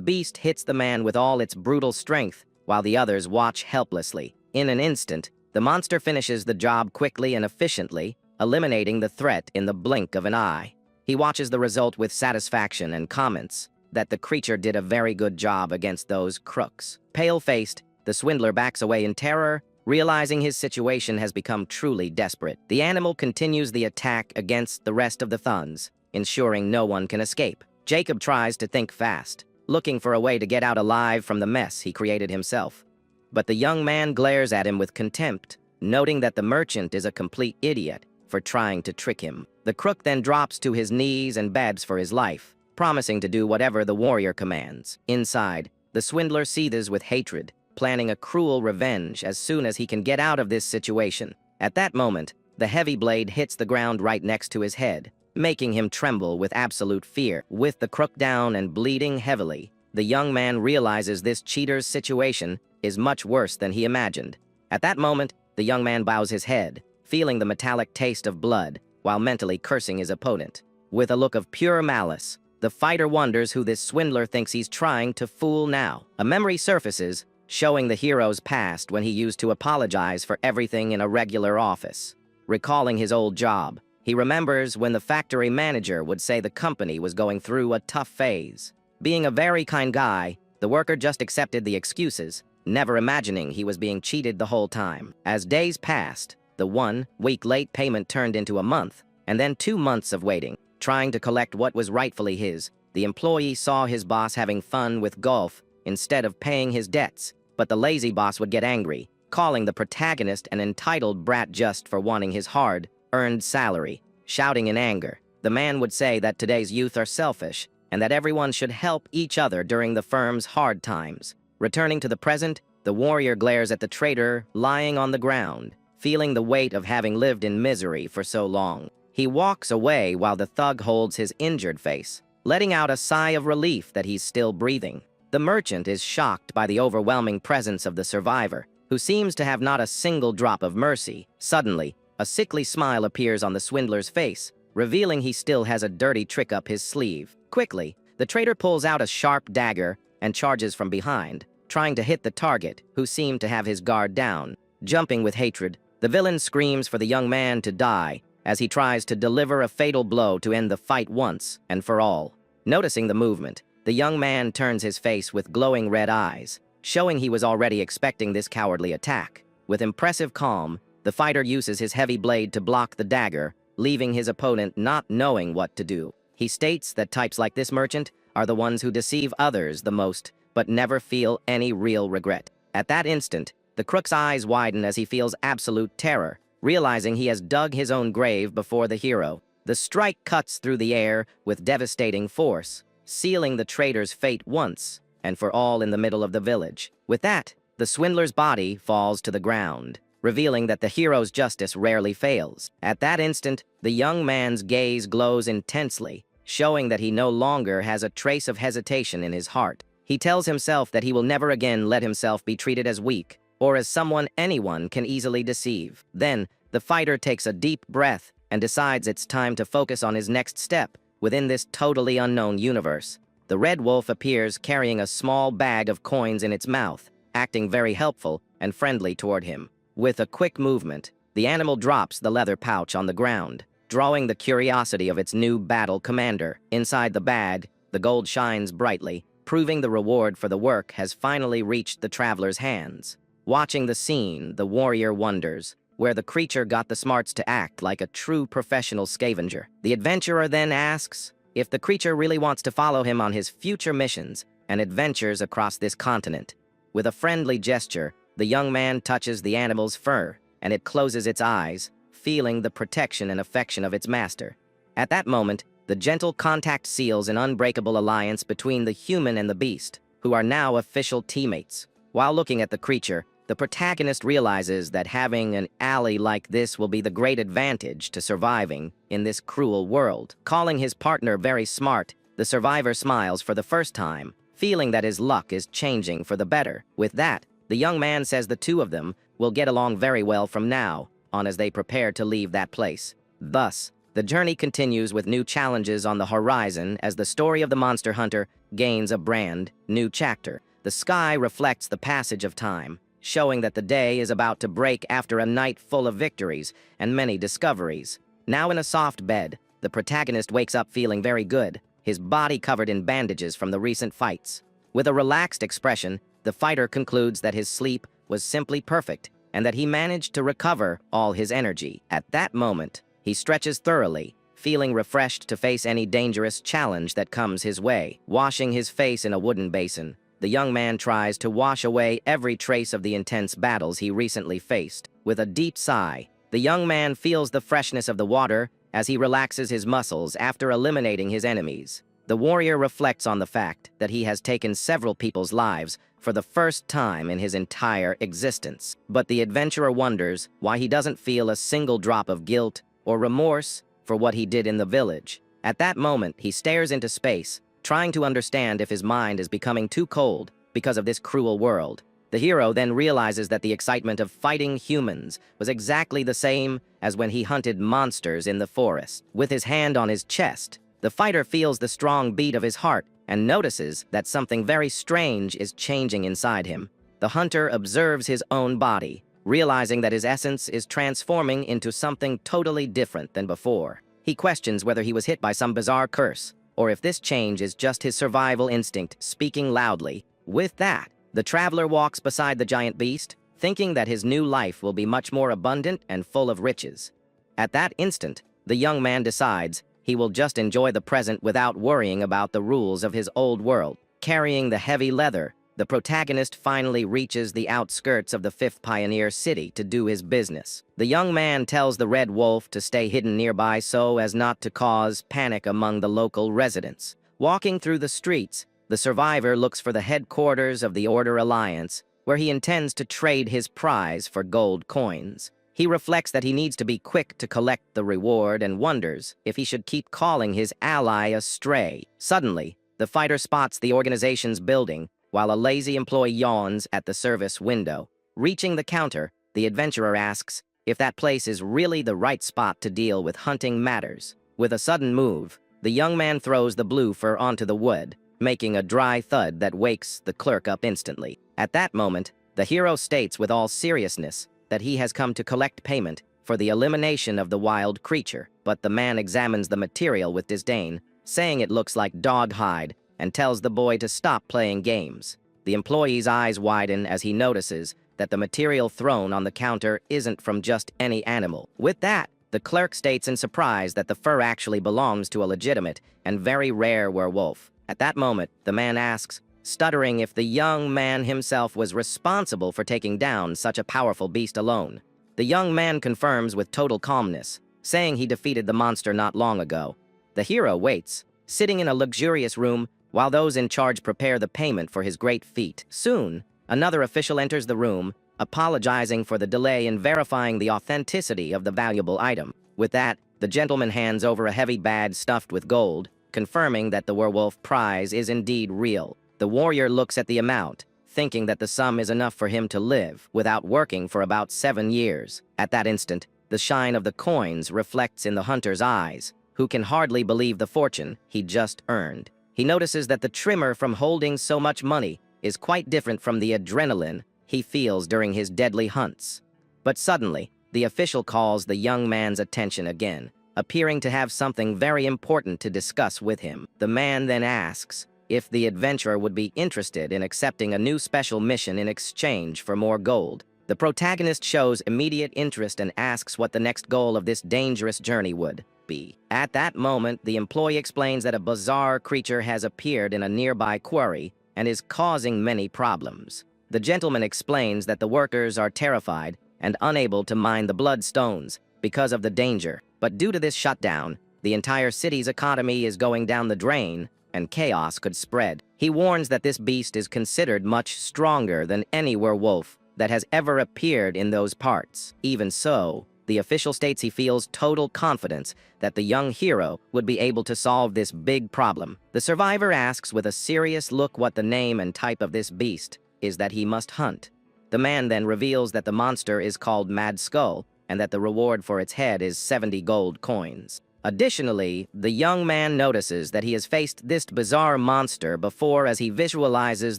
beast hits the man with all its brutal strength, while the others watch helplessly. In an instant, the monster finishes the job quickly and efficiently, eliminating the threat in the blink of an eye. He watches the result with satisfaction and comments that the creature did a very good job against those crooks. Pale-faced, the swindler backs away in terror, realizing his situation has become truly desperate. The animal continues the attack against the rest of the thuns, ensuring no one can escape. Jacob tries to think fast, looking for a way to get out alive from the mess he created himself. But the young man glares at him with contempt, noting that the merchant is a complete idiot for trying to trick him. The crook then drops to his knees and begs for his life, promising to do whatever the warrior commands. Inside, the swindler seethes with hatred, planning a cruel revenge as soon as he can get out of this situation. At that moment, the heavy blade hits the ground right next to his head, making him tremble with absolute fear. With the crook down and bleeding heavily, the young man realizes this cheater's situation is much worse than he imagined. At that moment, the young man bows his head, feeling the metallic taste of blood, while mentally cursing his opponent. With a look of pure malice, the fighter wonders who this swindler thinks he's trying to fool now. A memory surfaces, showing the hero's past when he used to apologize for everything in a regular office. Recalling his old job, he remembers when the factory manager would say the company was going through a tough phase. Being a very kind guy, the worker just accepted the excuses, never imagining he was being cheated the whole time. As days passed, the 1 week late payment turned into a month, and then 2 months of waiting. Trying to collect what was rightfully his, the employee saw his boss having fun with golf instead of paying his debts, but the lazy boss would get angry, calling the protagonist an entitled brat just for wanting his hard-earned salary. Shouting in anger, the man would say that today's youth are selfish and that everyone should help each other during the firm's hard times. Returning to the present, the warrior glares at the traitor lying on the ground, feeling the weight of having lived in misery for so long. He walks away while the thug holds his injured face, letting out a sigh of relief that he's still breathing. The merchant is shocked by the overwhelming presence of the survivor, who seems to have not a single drop of mercy. Suddenly, a sickly smile appears on the swindler's face, revealing he still has a dirty trick up his sleeve. Quickly, the traitor pulls out a sharp dagger and charges from behind, trying to hit the target, who seemed to have his guard down. Jumping with hatred, the villain screams for the young man to die as he tries to deliver a fatal blow to end the fight once and for all. Noticing the movement, the young man turns his face with glowing red eyes, showing he was already expecting this cowardly attack. With impressive calm, the fighter uses his heavy blade to block the dagger, leaving his opponent not knowing what to do. He states that types like this merchant are the ones who deceive others the most, but never feel any real regret. At that instant, the crook's eyes widen as he feels absolute terror, realizing he has dug his own grave before the hero. The strike cuts through the air with devastating force, sealing the traitor's fate once and for all in the middle of the village. With that, the swindler's body falls to the ground, revealing that the hero's justice rarely fails. At that instant, the young man's gaze glows intensely, showing that he no longer has a trace of hesitation in his heart. He tells himself that he will never again let himself be treated as weak, or as someone anyone can easily deceive. Then, the fighter takes a deep breath and decides it's time to focus on his next step within this totally unknown universe. The red wolf appears carrying a small bag of coins in its mouth, acting very helpful and friendly toward him. With a quick movement, the animal drops the leather pouch on the ground, drawing the curiosity of its new battle commander. Inside the bag, the gold shines brightly, proving the reward for the work has finally reached the traveler's hands. Watching the scene, the warrior wonders where the creature got the smarts to act like a true professional scavenger. The adventurer then asks if the creature really wants to follow him on his future missions and adventures across this continent. With a friendly gesture, the young man touches the animal's fur, and it closes its eyes, feeling the protection and affection of its master. At that moment, the gentle contact seals an unbreakable alliance between the human and the beast, who are now official teammates. While looking at the creature, the protagonist realizes that having an ally like this will be the great advantage to surviving in this cruel world. Calling his partner very smart, the survivor smiles for the first time, feeling that his luck is changing for the better. With that, the young man says the two of them will get along very well from now on as they prepare to leave that place. Thus, The journey continues with new challenges on the horizon as the story of the monster hunter gains a brand new chapter. The sky reflects the passage of time, showing that the day is about to break after a night full of victories and many discoveries. Now in a soft bed, the protagonist wakes up feeling very good, his body covered in bandages from the recent fights. With a relaxed expression, the fighter concludes that his sleep was simply perfect and that he managed to recover all his energy. At that moment, he stretches thoroughly, feeling refreshed to face any dangerous challenge that comes his way. Washing his face in a wooden basin, the young man tries to wash away every trace of the intense battles he recently faced. With a deep sigh, the young man feels the freshness of the water as he relaxes his muscles after eliminating his enemies. The warrior reflects on the fact that he has taken several people's lives for the first time in his entire existence. But the adventurer wonders why he doesn't feel a single drop of guilt or remorse for what he did in the village. At that moment, he stares into space, trying to understand if his mind is becoming too cold because of this cruel world. The hero then realizes that the excitement of fighting humans was exactly the same as when he hunted monsters in the forest. With his hand on his chest, the fighter feels the strong beat of his heart and notices that something very strange is changing inside him. The hunter observes his own body, realizing that his essence is transforming into something totally different than before. He questions whether he was hit by some bizarre curse, or if this change is just his survival instinct speaking loudly. With that, the traveler walks beside the giant beast, thinking that his new life will be much more abundant and full of riches. At that instant, the young man decides he will just enjoy the present without worrying about the rules of his old world. Carrying the heavy leather, the protagonist finally reaches the outskirts of the fifth pioneer city to do his business. The young man tells the Red Wolf to stay hidden nearby so as not to cause panic among the local residents. Walking through the streets, the survivor looks for the headquarters of the Order Alliance, where he intends to trade his prize for gold coins. He reflects that he needs to be quick to collect the reward and wonders if he should keep calling his ally a stray. Suddenly, the fighter spots the organization's building, while a lazy employee yawns at the service window. Reaching the counter, the adventurer asks if that place is really the right spot to deal with hunting matters. With a sudden move, the young man throws the blue fur onto the wood, making a dry thud that wakes the clerk up instantly. At that moment, the hero states with all seriousness that he has come to collect payment for the elimination of the wild creature, but the man examines the material with disdain, saying it looks like dog hide, and tells the boy to stop playing games. The employee's eyes widen as he notices that the material thrown on the counter isn't from just any animal. With that, the clerk states in surprise that the fur actually belongs to a legitimate and very rare werewolf. At that moment, the man asks, stuttering, if the young man himself was responsible for taking down such a powerful beast alone. The young man confirms with total calmness, saying he defeated the monster not long ago. The hero waits, sitting in a luxurious room, while those in charge prepare the payment for his great feat. Soon, another official enters the room, apologizing for the delay in verifying the authenticity of the valuable item. With that, the gentleman hands over a heavy bag stuffed with gold, confirming that the werewolf prize is indeed real. The warrior looks at the amount, thinking that the sum is enough for him to live without working for about 7 years. At that instant, the shine of the coins reflects in the hunter's eyes, who can hardly believe the fortune he just earned. He notices that the tremor from holding so much money is quite different from the adrenaline he feels during his deadly hunts. But suddenly, the official calls the young man's attention again, appearing to have something very important to discuss with him. The man then asks if the adventurer would be interested in accepting a new special mission in exchange for more gold. The protagonist shows immediate interest and asks what the next goal of this dangerous journey would be. At that moment, the employee explains that a bizarre creature has appeared in a nearby quarry and is causing many problems. The gentleman explains that the workers are terrified and unable to mine the bloodstones because of the danger. But due to this shutdown, the entire city's economy is going down the drain and chaos could spread. He warns that this beast is considered much stronger than any werewolf that has ever appeared in those parts. Even so, the official states he feels total confidence that the young hero would be able to solve this big problem. The survivor asks with a serious look what the name and type of this beast is that he must hunt. The man then reveals that the monster is called Mad Skull and that the reward for its head is 70 gold coins. Additionally, the young man notices that he has faced this bizarre monster before as he visualizes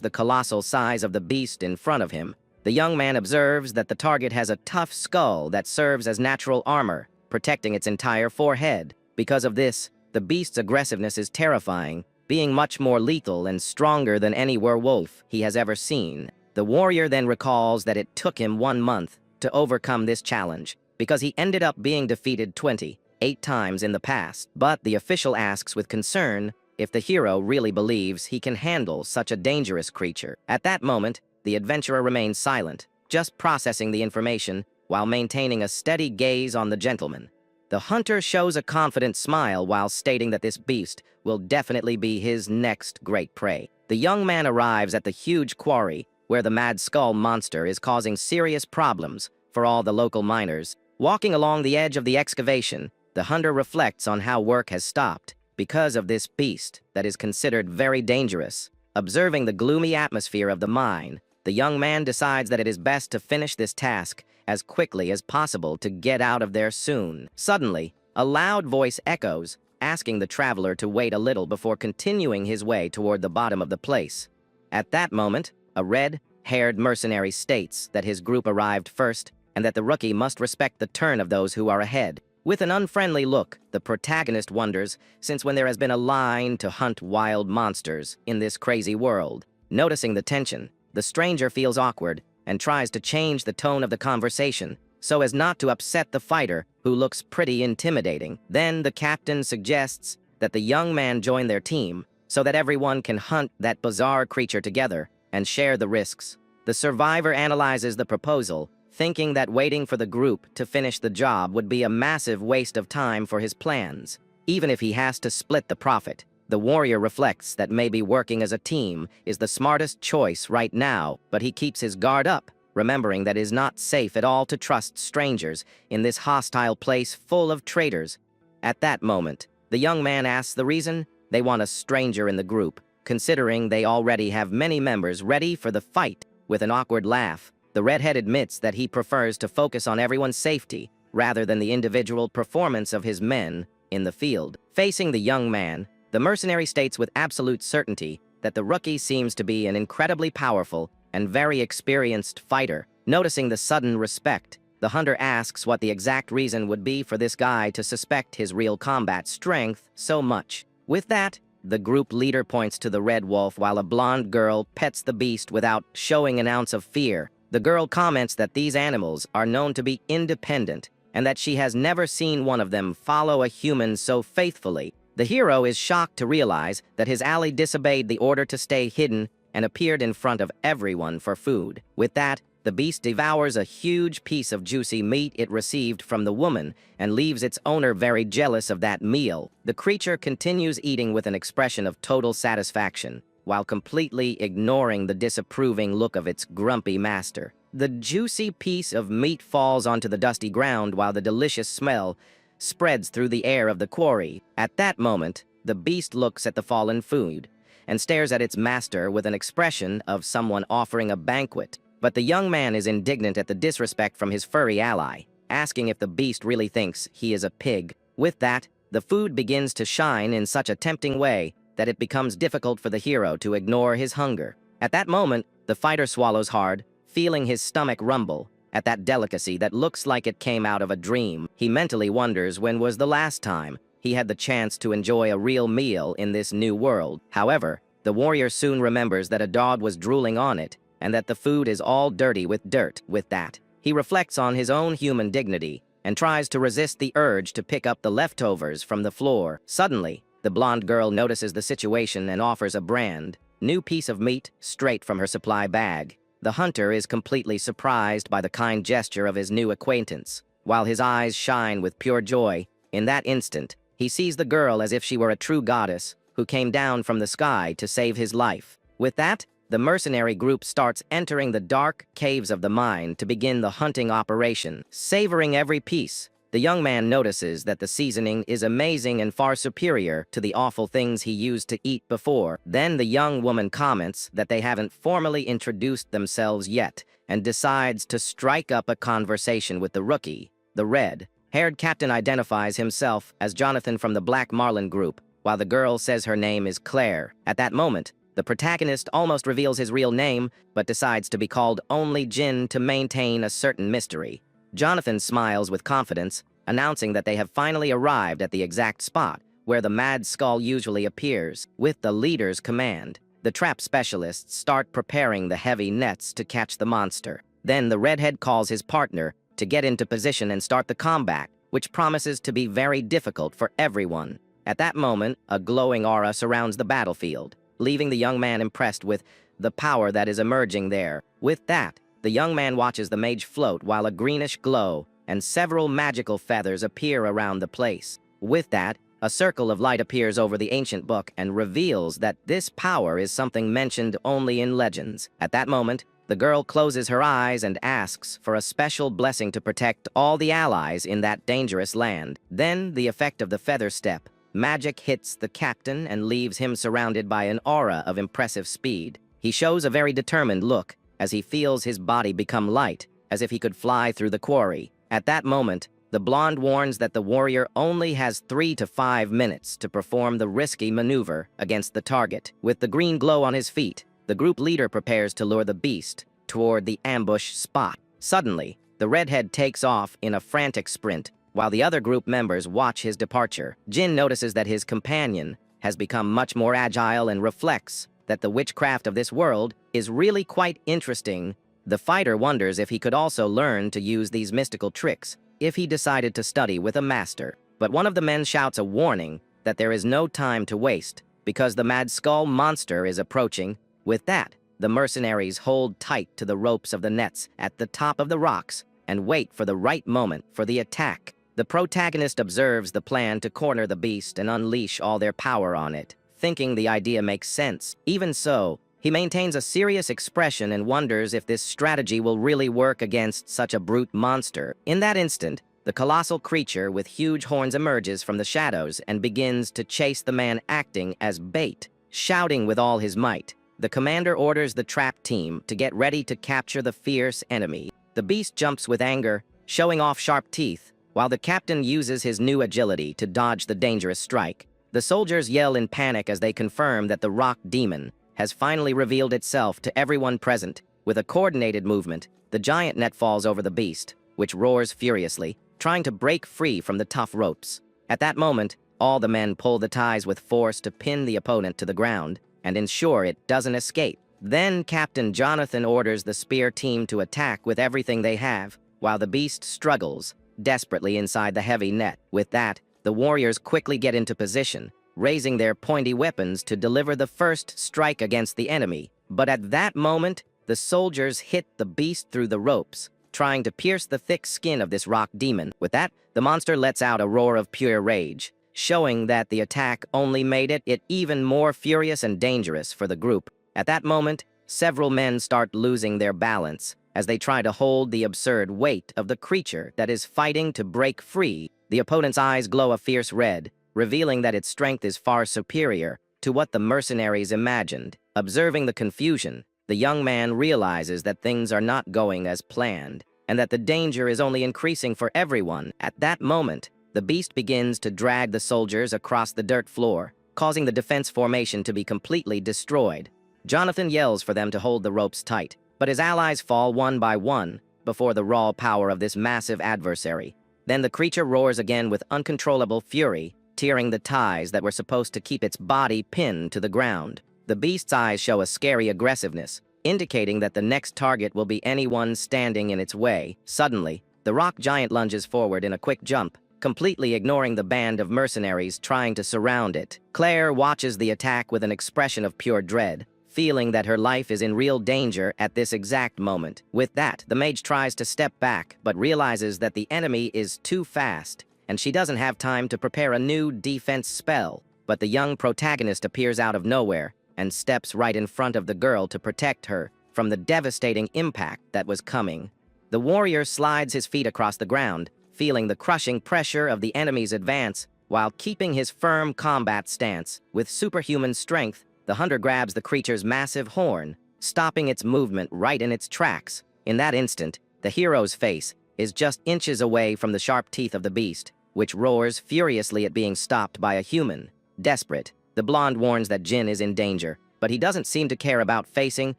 the colossal size of the beast in front of him. The young man observes that the target has a tough skull that serves as natural armor, protecting its entire forehead. Because of this, the beast's aggressiveness is terrifying, being much more lethal and stronger than any werewolf he has ever seen. The warrior then recalls that it took him 1 month to overcome this challenge, because he ended up being defeated 28 times in the past. But the official asks with concern if the hero really believes he can handle such a dangerous creature. At that moment, the adventurer remains silent, just processing the information while maintaining a steady gaze on the gentleman. The hunter shows a confident smile while stating that this beast will definitely be his next great prey. The young man arrives at the huge quarry where the Mad Skull monster is causing serious problems for all the local miners. Walking along the edge of the excavation, the hunter reflects on how work has stopped because of this beast that is considered very dangerous. Observing the gloomy atmosphere of the mine, the young man decides that it is best to finish this task as quickly as possible to get out of there soon. Suddenly, a loud voice echoes, asking the traveler to wait a little before continuing his way toward the bottom of the place. At that moment, a red-haired mercenary states that his group arrived first and that the rookie must respect the turn of those who are ahead. With an unfriendly look, the protagonist wonders, since when there has been a line to hunt wild monsters in this crazy world. Noticing the tension, the stranger feels awkward and tries to change the tone of the conversation so as not to upset the fighter, who looks pretty intimidating. Then the captain suggests that the young man join their team so that everyone can hunt that bizarre creature together and share the risks. The survivor analyzes the proposal, thinking that waiting for the group to finish the job would be a massive waste of time for his plans. Even if he has to split the profit, the warrior reflects that maybe working as a team is the smartest choice right now, but he keeps his guard up, remembering that it is not safe at all to trust strangers in this hostile place full of traitors. At that moment, the young man asks the reason they want a stranger in the group, considering they already have many members ready for the fight. With an awkward laugh, the redhead admits that he prefers to focus on everyone's safety rather than the individual performance of his men in the field. Facing the young man, the mercenary states with absolute certainty that the rookie seems to be an incredibly powerful and very experienced fighter. Noticing the sudden respect, the hunter asks what the exact reason would be for this guy to suspect his real combat strength so much. With that, the group leader points to the red wolf while a blonde girl pets the beast without showing an ounce of fear. The girl comments that these animals are known to be independent and that she has never seen one of them follow a human so faithfully. The hero is shocked to realize that his ally disobeyed the order to stay hidden and appeared in front of everyone for food. With that, the beast devours a huge piece of juicy meat it received from the woman and leaves its owner very jealous of that meal. The creature continues eating with an expression of total satisfaction, while completely ignoring the disapproving look of its grumpy master. The juicy piece of meat falls onto the dusty ground while the delicious smell spreads through the air of the quarry. At that moment, the beast looks at the fallen food and stares at its master with an expression of someone offering a banquet. But the young man is indignant at the disrespect from his furry ally, asking if the beast really thinks he is a pig. With that, the food begins to shine in such a tempting way that it becomes difficult for the hero to ignore his hunger. At that moment, the fighter swallows hard, feeling his stomach rumble at that delicacy that looks like it came out of a dream. He mentally wonders when was the last time he had the chance to enjoy a real meal in this new world. However, the warrior soon remembers that a dog was drooling on it and that the food is all dirty with dirt. With that, he reflects on his own human dignity and tries to resist the urge to pick up the leftovers from the floor. Suddenly, the blonde girl notices the situation and offers a brand new piece of meat straight from her supply bag. The hunter is completely surprised by the kind gesture of his new acquaintance. While his eyes shine with pure joy, in that instant, he sees the girl as if she were a true goddess who came down from the sky to save his life. With that, the mercenary group starts entering the dark caves of the mine to begin the hunting operation. Savoring every piece, the young man notices that the seasoning is amazing and far superior to the awful things he used to eat before. Then the young woman comments that they haven't formally introduced themselves yet and decides to strike up a conversation with the rookie, the red Haired Captain identifies himself as Jonathan from the Black Marlin group, while the girl says her name is Claire. At that moment, the protagonist almost reveals his real name, but decides to be called only Jin to maintain a certain mystery. Jonathan smiles with confidence, announcing that they have finally arrived at the exact spot where the Mad Skull usually appears. With the leader's command, the trap specialists start preparing the heavy nets to catch the monster. Then the redhead calls his partner to get into position and start the combat, which promises to be very difficult for everyone. At that moment, a glowing aura surrounds the battlefield, leaving the young man impressed with the power that is emerging there. With that, the young man watches the mage float while a greenish glow and several magical feathers appear around the place. With that, a circle of light appears over the ancient book and reveals that this power is something mentioned only in legends. At that moment, the girl closes her eyes and asks for a special blessing to protect all the allies in that dangerous land. Then, the effect of the feather step, magic hits the captain and leaves him surrounded by an aura of impressive speed. He shows a very determined look as he feels his body become light, as if he could fly through the quarry. At that moment, the blonde warns that the warrior only has 3 to 5 minutes to perform the risky maneuver against the target. With the green glow on his feet, the group leader prepares to lure the beast toward the ambush spot. Suddenly, the redhead takes off in a frantic sprint, while the other group members watch his departure. Jin notices that his companion has become much more agile and reflects that the witchcraft of this world is really quite interesting. The fighter wonders if he could also learn to use these mystical tricks if he decided to study with a master. But one of the men shouts a warning that there is no time to waste because the Mad Skull monster is approaching. With that, the mercenaries hold tight to the ropes of the nets at the top of the rocks and wait for the right moment for the attack. The protagonist observes the plan to corner the beast and unleash all their power on it, thinking the idea makes sense. Even so, he maintains a serious expression and wonders if this strategy will really work against such a brute monster. In that instant, the colossal creature with huge horns emerges from the shadows and begins to chase the man acting as bait. Shouting with all his might, the commander orders the trap team to get ready to capture the fierce enemy. The beast jumps with anger, showing off sharp teeth, while the captain uses his new agility to dodge the dangerous strike. The soldiers yell in panic as they confirm that the rock demon has finally revealed itself to everyone present. With a coordinated movement, the giant net falls over the beast, which roars furiously, trying to break free from the tough ropes. At that moment, all the men pull the ties with force to pin the opponent to the ground and ensure it doesn't escape. Then Captain Jonathan orders the spear team to attack with everything they have, while the beast struggles desperately inside the heavy net. With that, the warriors quickly get into position, raising their pointy weapons to deliver the first strike against the enemy. But at that moment, the soldiers hit the beast through the ropes, trying to pierce the thick skin of this rock demon. With that, the monster lets out a roar of pure rage, showing that the attack only made it even more furious and dangerous for the group. At that moment, several men start losing their balance as they try to hold the absurd weight of the creature that is fighting to break free. The opponent's eyes glow a fierce red, revealing that its strength is far superior to what the mercenaries imagined. Observing the confusion, the young man realizes that things are not going as planned, and that the danger is only increasing for everyone. At that moment, the beast begins to drag the soldiers across the dirt floor, causing the defense formation to be completely destroyed. Jonathan yells for them to hold the ropes tight, but his allies fall one by one before the raw power of this massive adversary. Then the creature roars again with uncontrollable fury, tearing the ties that were supposed to keep its body pinned to the ground. The beast's eyes show a scary aggressiveness, indicating that the next target will be anyone standing in its way. Suddenly, the rock giant lunges forward in a quick jump, completely ignoring the band of mercenaries trying to surround it. Claire watches the attack with an expression of pure dread, feeling that her life is in real danger at this exact moment. With that, the mage tries to step back, but realizes that the enemy is too fast, and she doesn't have time to prepare a new defense spell. But the young protagonist appears out of nowhere and steps right in front of the girl to protect her from the devastating impact that was coming. The warrior slides his feet across the ground, feeling the crushing pressure of the enemy's advance, while keeping his firm combat stance. With superhuman strength, the hunter grabs the creature's massive horn, stopping its movement right in its tracks. In that instant, the hero's face is just inches away from the sharp teeth of the beast, which roars furiously at being stopped by a human. Desperate, the blonde warns that Jin is in danger, but he doesn't seem to care about facing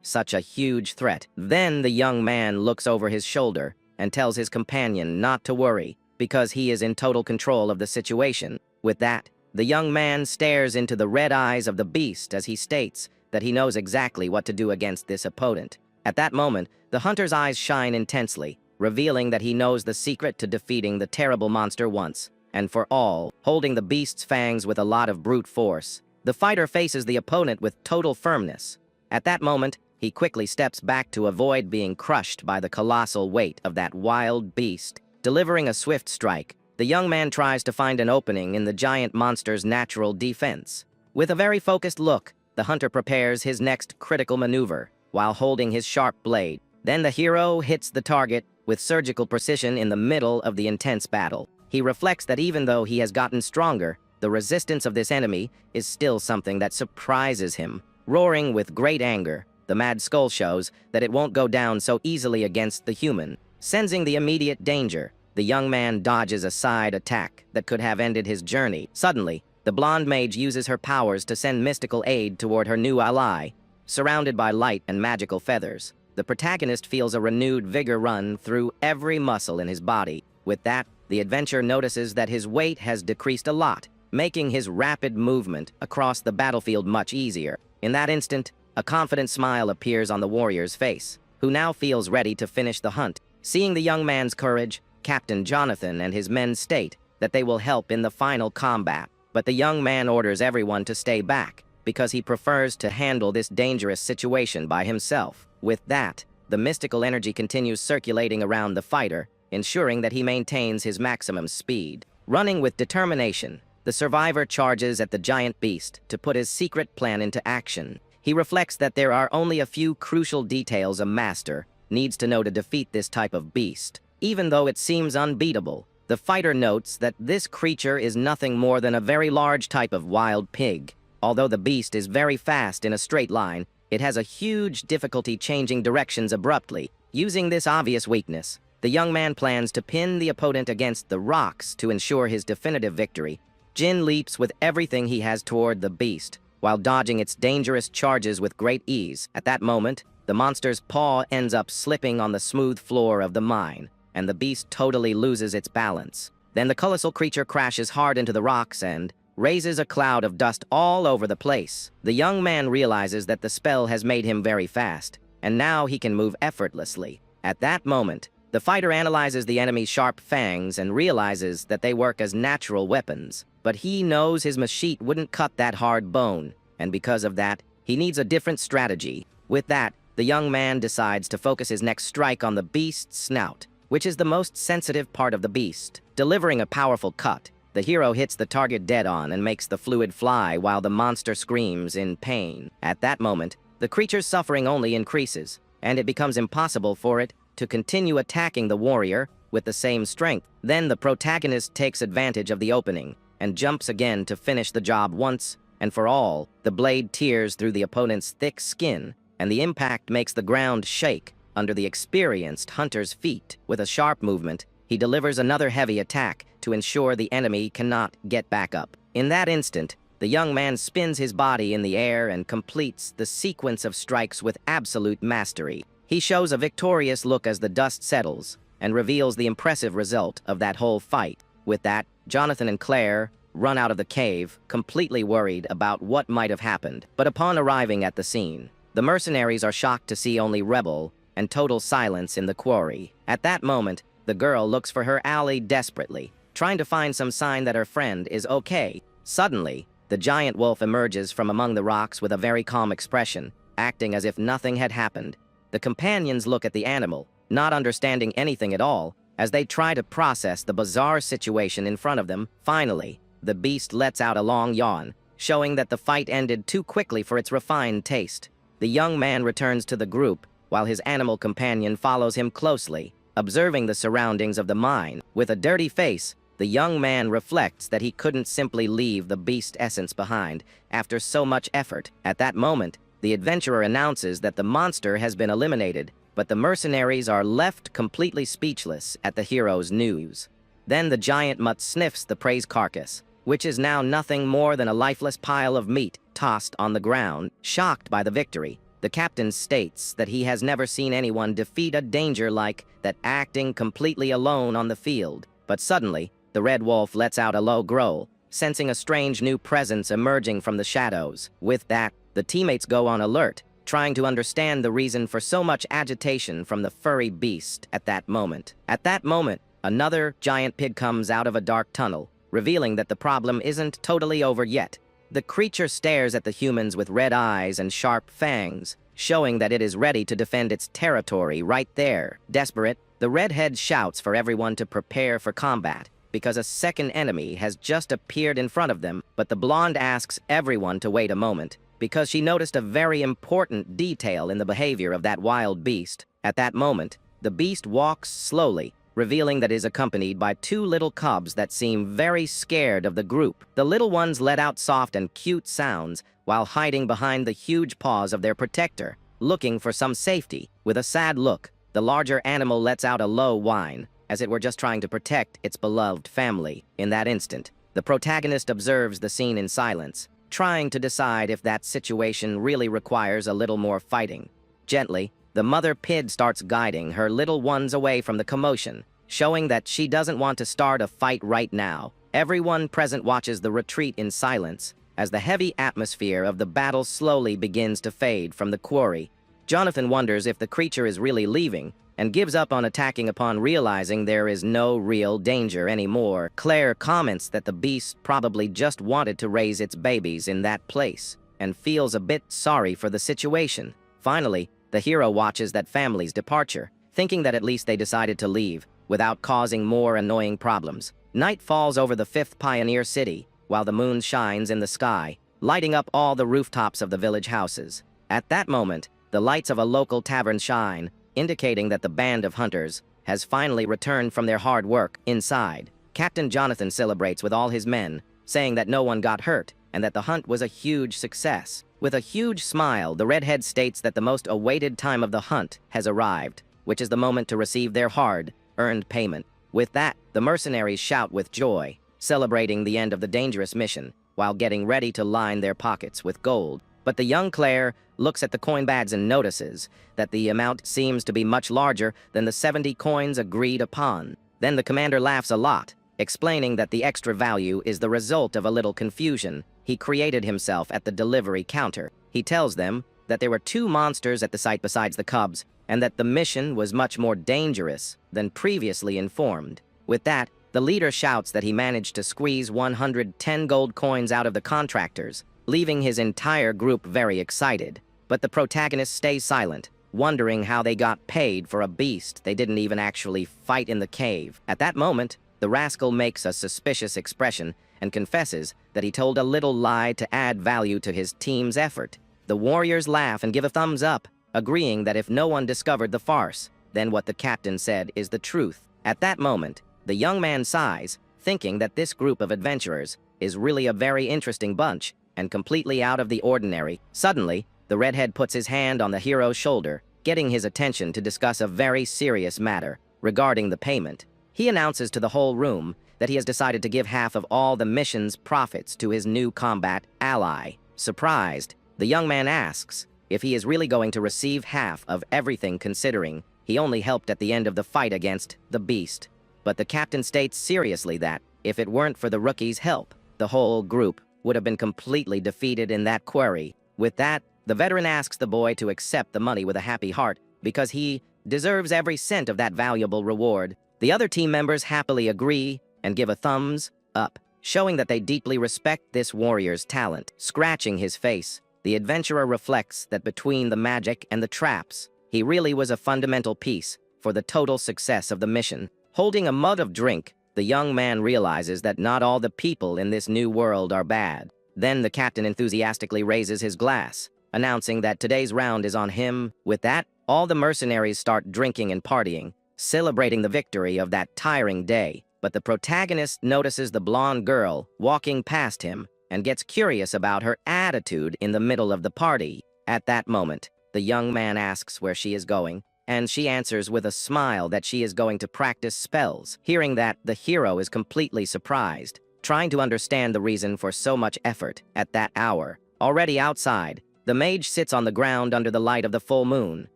such a huge threat. Then the young man looks over his shoulder and tells his companion not to worry, because he is in total control of the situation. With that, the young man stares into the red eyes of the beast as he states that he knows exactly what to do against this opponent. At that moment, the hunter's eyes shine intensely, revealing that he knows the secret to defeating the terrible monster once and for all, holding the beast's fangs with a lot of brute force. The fighter faces the opponent with total firmness. At that moment, he quickly steps back to avoid being crushed by the colossal weight of that wild beast. Delivering a swift strike, the young man tries to find an opening in the giant monster's natural defense. With a very focused look, the hunter prepares his next critical maneuver while holding his sharp blade. Then the hero hits the target with surgical precision in the middle of the intense battle. He reflects that even though he has gotten stronger, the resistance of this enemy is still something that surprises him. Roaring with great anger, the Mad Skull shows that it won't go down so easily against the human. Sensing the immediate danger, the young man dodges a side attack that could have ended his journey. Suddenly, the blonde mage uses her powers to send mystical aid toward her new ally. Surrounded by light and magical feathers, the protagonist feels a renewed vigor run through every muscle in his body. With that, the adventurer notices that his weight has decreased a lot, making his rapid movement across the battlefield much easier. In that instant, a confident smile appears on the warrior's face, who now feels ready to finish the hunt. Seeing the young man's courage, Captain Jonathan and his men state that they will help in the final combat, but the young man orders everyone to stay back because he prefers to handle this dangerous situation by himself. With that, the mystical energy continues circulating around the fighter, ensuring that he maintains his maximum speed. Running with determination, the survivor charges at the giant beast to put his secret plan into action. He reflects that there are only a few crucial details a master needs to know to defeat this type of beast. Even though it seems unbeatable, the fighter notes that this creature is nothing more than a very large type of wild pig. Although the beast is very fast in a straight line, it has a huge difficulty changing directions abruptly. Using this obvious weakness, the young man plans to pin the opponent against the rocks to ensure his definitive victory. Jin leaps with everything he has toward the beast, while dodging its dangerous charges with great ease. At that moment, the monster's paw ends up slipping on the smooth floor of the mine, and the beast totally loses its balance. Then the colossal creature crashes hard into the rocks and raises a cloud of dust all over the place. The young man realizes that the spell has made him very fast, and now he can move effortlessly. At that moment, the fighter analyzes the enemy's sharp fangs and realizes that they work as natural weapons. But he knows his machete wouldn't cut that hard bone, and because of that, he needs a different strategy. With that, the young man decides to focus his next strike on the beast's snout, which is the most sensitive part of the beast. Delivering a powerful cut, the hero hits the target dead on and makes the fluid fly while the monster screams in pain. At that moment, the creature's suffering only increases, and it becomes impossible for it to continue attacking the warrior with the same strength. Then the protagonist takes advantage of the opening and jumps again to finish the job once and for all. The blade tears through the opponent's thick skin, and the impact makes the ground shake under the experienced hunter's feet. With a sharp movement, he delivers another heavy attack to ensure the enemy cannot get back up. In that instant, the young man spins his body in the air and completes the sequence of strikes with absolute mastery. He shows a victorious look as the dust settles and reveals the impressive result of that whole fight. With that, Jonathan and Claire run out of the cave, completely worried about what might have happened. But upon arriving at the scene, the mercenaries are shocked to see only rubble and total silence in the quarry. At that moment, the girl looks for her ally desperately, trying to find some sign that her friend is okay. Suddenly, the giant wolf emerges from among the rocks with a very calm expression, acting as if nothing had happened. The companions look at the animal, not understanding anything at all, as they try to process the bizarre situation in front of them. Finally, the beast lets out a long yawn, showing that the fight ended too quickly for its refined taste. The young man returns to the group, while his animal companion follows him closely, observing the surroundings of the mine. With a dirty face, the young man reflects that he couldn't simply leave the beast essence behind after so much effort. At that moment, the adventurer announces that the monster has been eliminated, but the mercenaries are left completely speechless at the hero's news. Then the giant mutt sniffs the prey's carcass, which is now nothing more than a lifeless pile of meat tossed on the ground. Shocked by the victory, the captain states that he has never seen anyone defeat a danger like that, acting completely alone on the field. But suddenly, the red wolf lets out a low growl, sensing a strange new presence emerging from the shadows. With that, the teammates go on alert, trying to understand the reason for so much agitation from the furry beast at that moment. At that moment, another giant pig comes out of a dark tunnel, revealing that the problem isn't totally over yet. The creature stares at the humans with red eyes and sharp fangs, showing that it is ready to defend its territory right there. Desperate, the redhead shouts for everyone to prepare for combat, because a second enemy has just appeared in front of them, but the blonde asks everyone to wait a moment, because she noticed a very important detail in the behavior of that wild beast. At that moment, the beast walks slowly, revealing that it is accompanied by two little cubs that seem very scared of the group. The little ones let out soft and cute sounds while hiding behind the huge paws of their protector, looking for some safety. With a sad look, the larger animal lets out a low whine, as it were just trying to protect its beloved family. In that instant, the protagonist observes the scene in silence, trying to decide if that situation really requires a little more fighting. Gently, the mother pig starts guiding her little ones away from the commotion, showing that she doesn't want to start a fight right now. Everyone present watches the retreat in silence, as the heavy atmosphere of the battle slowly begins to fade from the quarry. Jonathan wonders if the creature is really leaving, and gives up on attacking upon realizing there is no real danger anymore. Claire comments that the beast probably just wanted to raise its babies in that place, and feels a bit sorry for the situation. Finally, the hero watches that family's departure, thinking that at least they decided to leave, without causing more annoying problems. Night falls over the fifth pioneer city, while the moon shines in the sky, lighting up all the rooftops of the village houses. At that moment, the lights of a local tavern shine, indicating that the band of hunters has finally returned from their hard work. Inside, Captain Jonathan celebrates with all his men, saying that no one got hurt and that the hunt was a huge success. With a huge smile, the redhead states that the most awaited time of the hunt has arrived, which is the moment to receive their hard-earned payment. With that, the mercenaries shout with joy, celebrating the end of the dangerous mission, while getting ready to line their pockets with gold. But the young Claire looks at the coin bags and notices that the amount seems to be much larger than the 70 coins agreed upon. Then the commander laughs a lot, explaining that the extra value is the result of a little confusion he created himself at the delivery counter. He tells them that there were two monsters at the site besides the cubs, and that the mission was much more dangerous than previously informed. With that, the leader shouts that he managed to squeeze 110 gold coins out of the contractors, leaving his entire group very excited. But the protagonist stays silent, wondering how they got paid for a beast they didn't even actually fight in the cave. At that moment, the rascal makes a suspicious expression and confesses that he told a little lie to add value to his team's effort. The warriors laugh and give a thumbs up, agreeing that if no one discovered the farce, then what the captain said is the truth. At that moment, the young man sighs, thinking that this group of adventurers is really a very interesting bunch and completely out of the ordinary. Suddenly, the redhead puts his hand on the hero's shoulder, getting his attention to discuss a very serious matter regarding the payment. He announces to the whole room that he has decided to give half of all the mission's profits to his new combat ally. Surprised, the young man asks if he is really going to receive half of everything, considering he only helped at the end of the fight against the beast. But the captain states seriously that, if it weren't for the rookie's help, the whole group would have been completely defeated in that quarry. With that, the veteran asks the boy to accept the money with a happy heart, because he deserves every cent of that valuable reward. The other team members happily agree and give a thumbs up, showing that they deeply respect this warrior's talent. Scratching his face, the adventurer reflects that between the magic and the traps, he really was a fundamental piece for the total success of the mission. Holding a mug of drink, the young man realizes that not all the people in this new world are bad. Then the captain enthusiastically raises his glass, announcing that today's round is on him. With that, all the mercenaries start drinking and partying, celebrating the victory of that tiring day. But the protagonist notices the blonde girl walking past him and gets curious about her attitude in the middle of the party. At that moment, the young man asks where she is going, and she answers with a smile that she is going to practice spells. Hearing that, the hero is completely surprised, trying to understand the reason for so much effort at that hour. Already outside, the mage sits on the ground under the light of the full moon,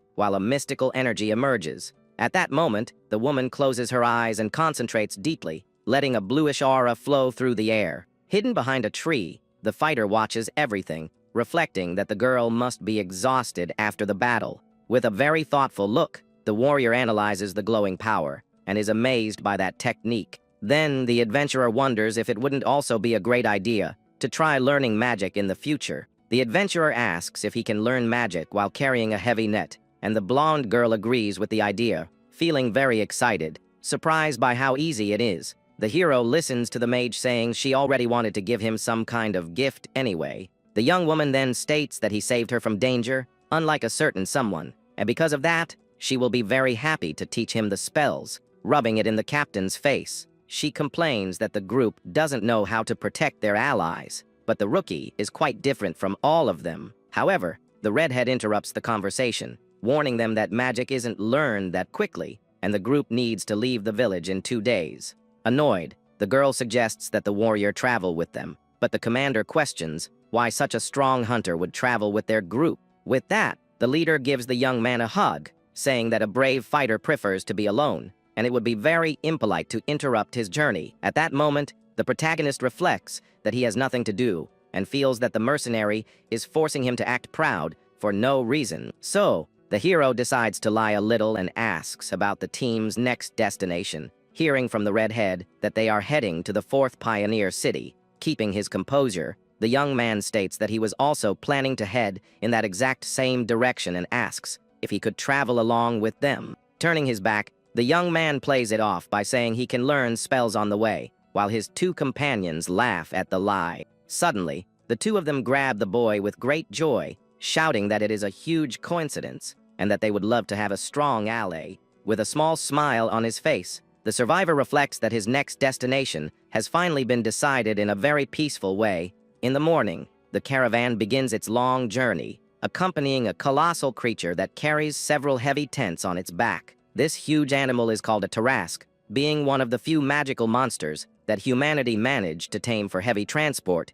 while a mystical energy emerges. At that moment, the woman closes her eyes and concentrates deeply, letting a bluish aura flow through the air. Hidden behind a tree, the fighter watches everything, reflecting that the girl must be exhausted after the battle. With a very thoughtful look, the warrior analyzes the glowing power and is amazed by that technique. Then the adventurer wonders if it wouldn't also be a great idea to try learning magic in the future. The adventurer asks if he can learn magic while carrying a heavy net, and the blonde girl agrees with the idea, feeling very excited, surprised by how easy it is. The hero listens to the mage saying she already wanted to give him some kind of gift anyway. The young woman then states that he saved her from danger, unlike a certain someone, and because of that, she will be very happy to teach him the spells, rubbing it in the captain's face. She complains that the group doesn't know how to protect their allies, but the rookie is quite different from all of them. However, the redhead interrupts the conversation, warning them that magic isn't learned that quickly, and the group needs to leave the village in 2 days. Annoyed, the girl suggests that the warrior travel with them, but the commander questions why such a strong hunter would travel with their group. With that, the leader gives the young man a hug, saying that a brave fighter prefers to be alone, and it would be very impolite to interrupt his journey. At that moment, the protagonist reflects that he has nothing to do and feels that the mercenary is forcing him to act proud for no reason. So, the hero decides to lie a little and asks about the team's next destination, hearing from the redhead that they are heading to the 4th Pioneer City. Keeping his composure, the young man states that he was also planning to head in that exact same direction and asks if he could travel along with them. Turning his back, the young man plays it off by saying he can learn spells on the way, while his 2 companions laugh at the lie. Suddenly, the 2 of them grab the boy with great joy, shouting that it is a huge coincidence and that they would love to have a strong ally. With a small smile on his face, the survivor reflects that his next destination has finally been decided in a very peaceful way. In the morning, the caravan begins its long journey, accompanying a colossal creature that carries several heavy tents on its back. This huge animal is called a Tarrasque, being one of the few magical monsters that humanity managed to tame for heavy transport.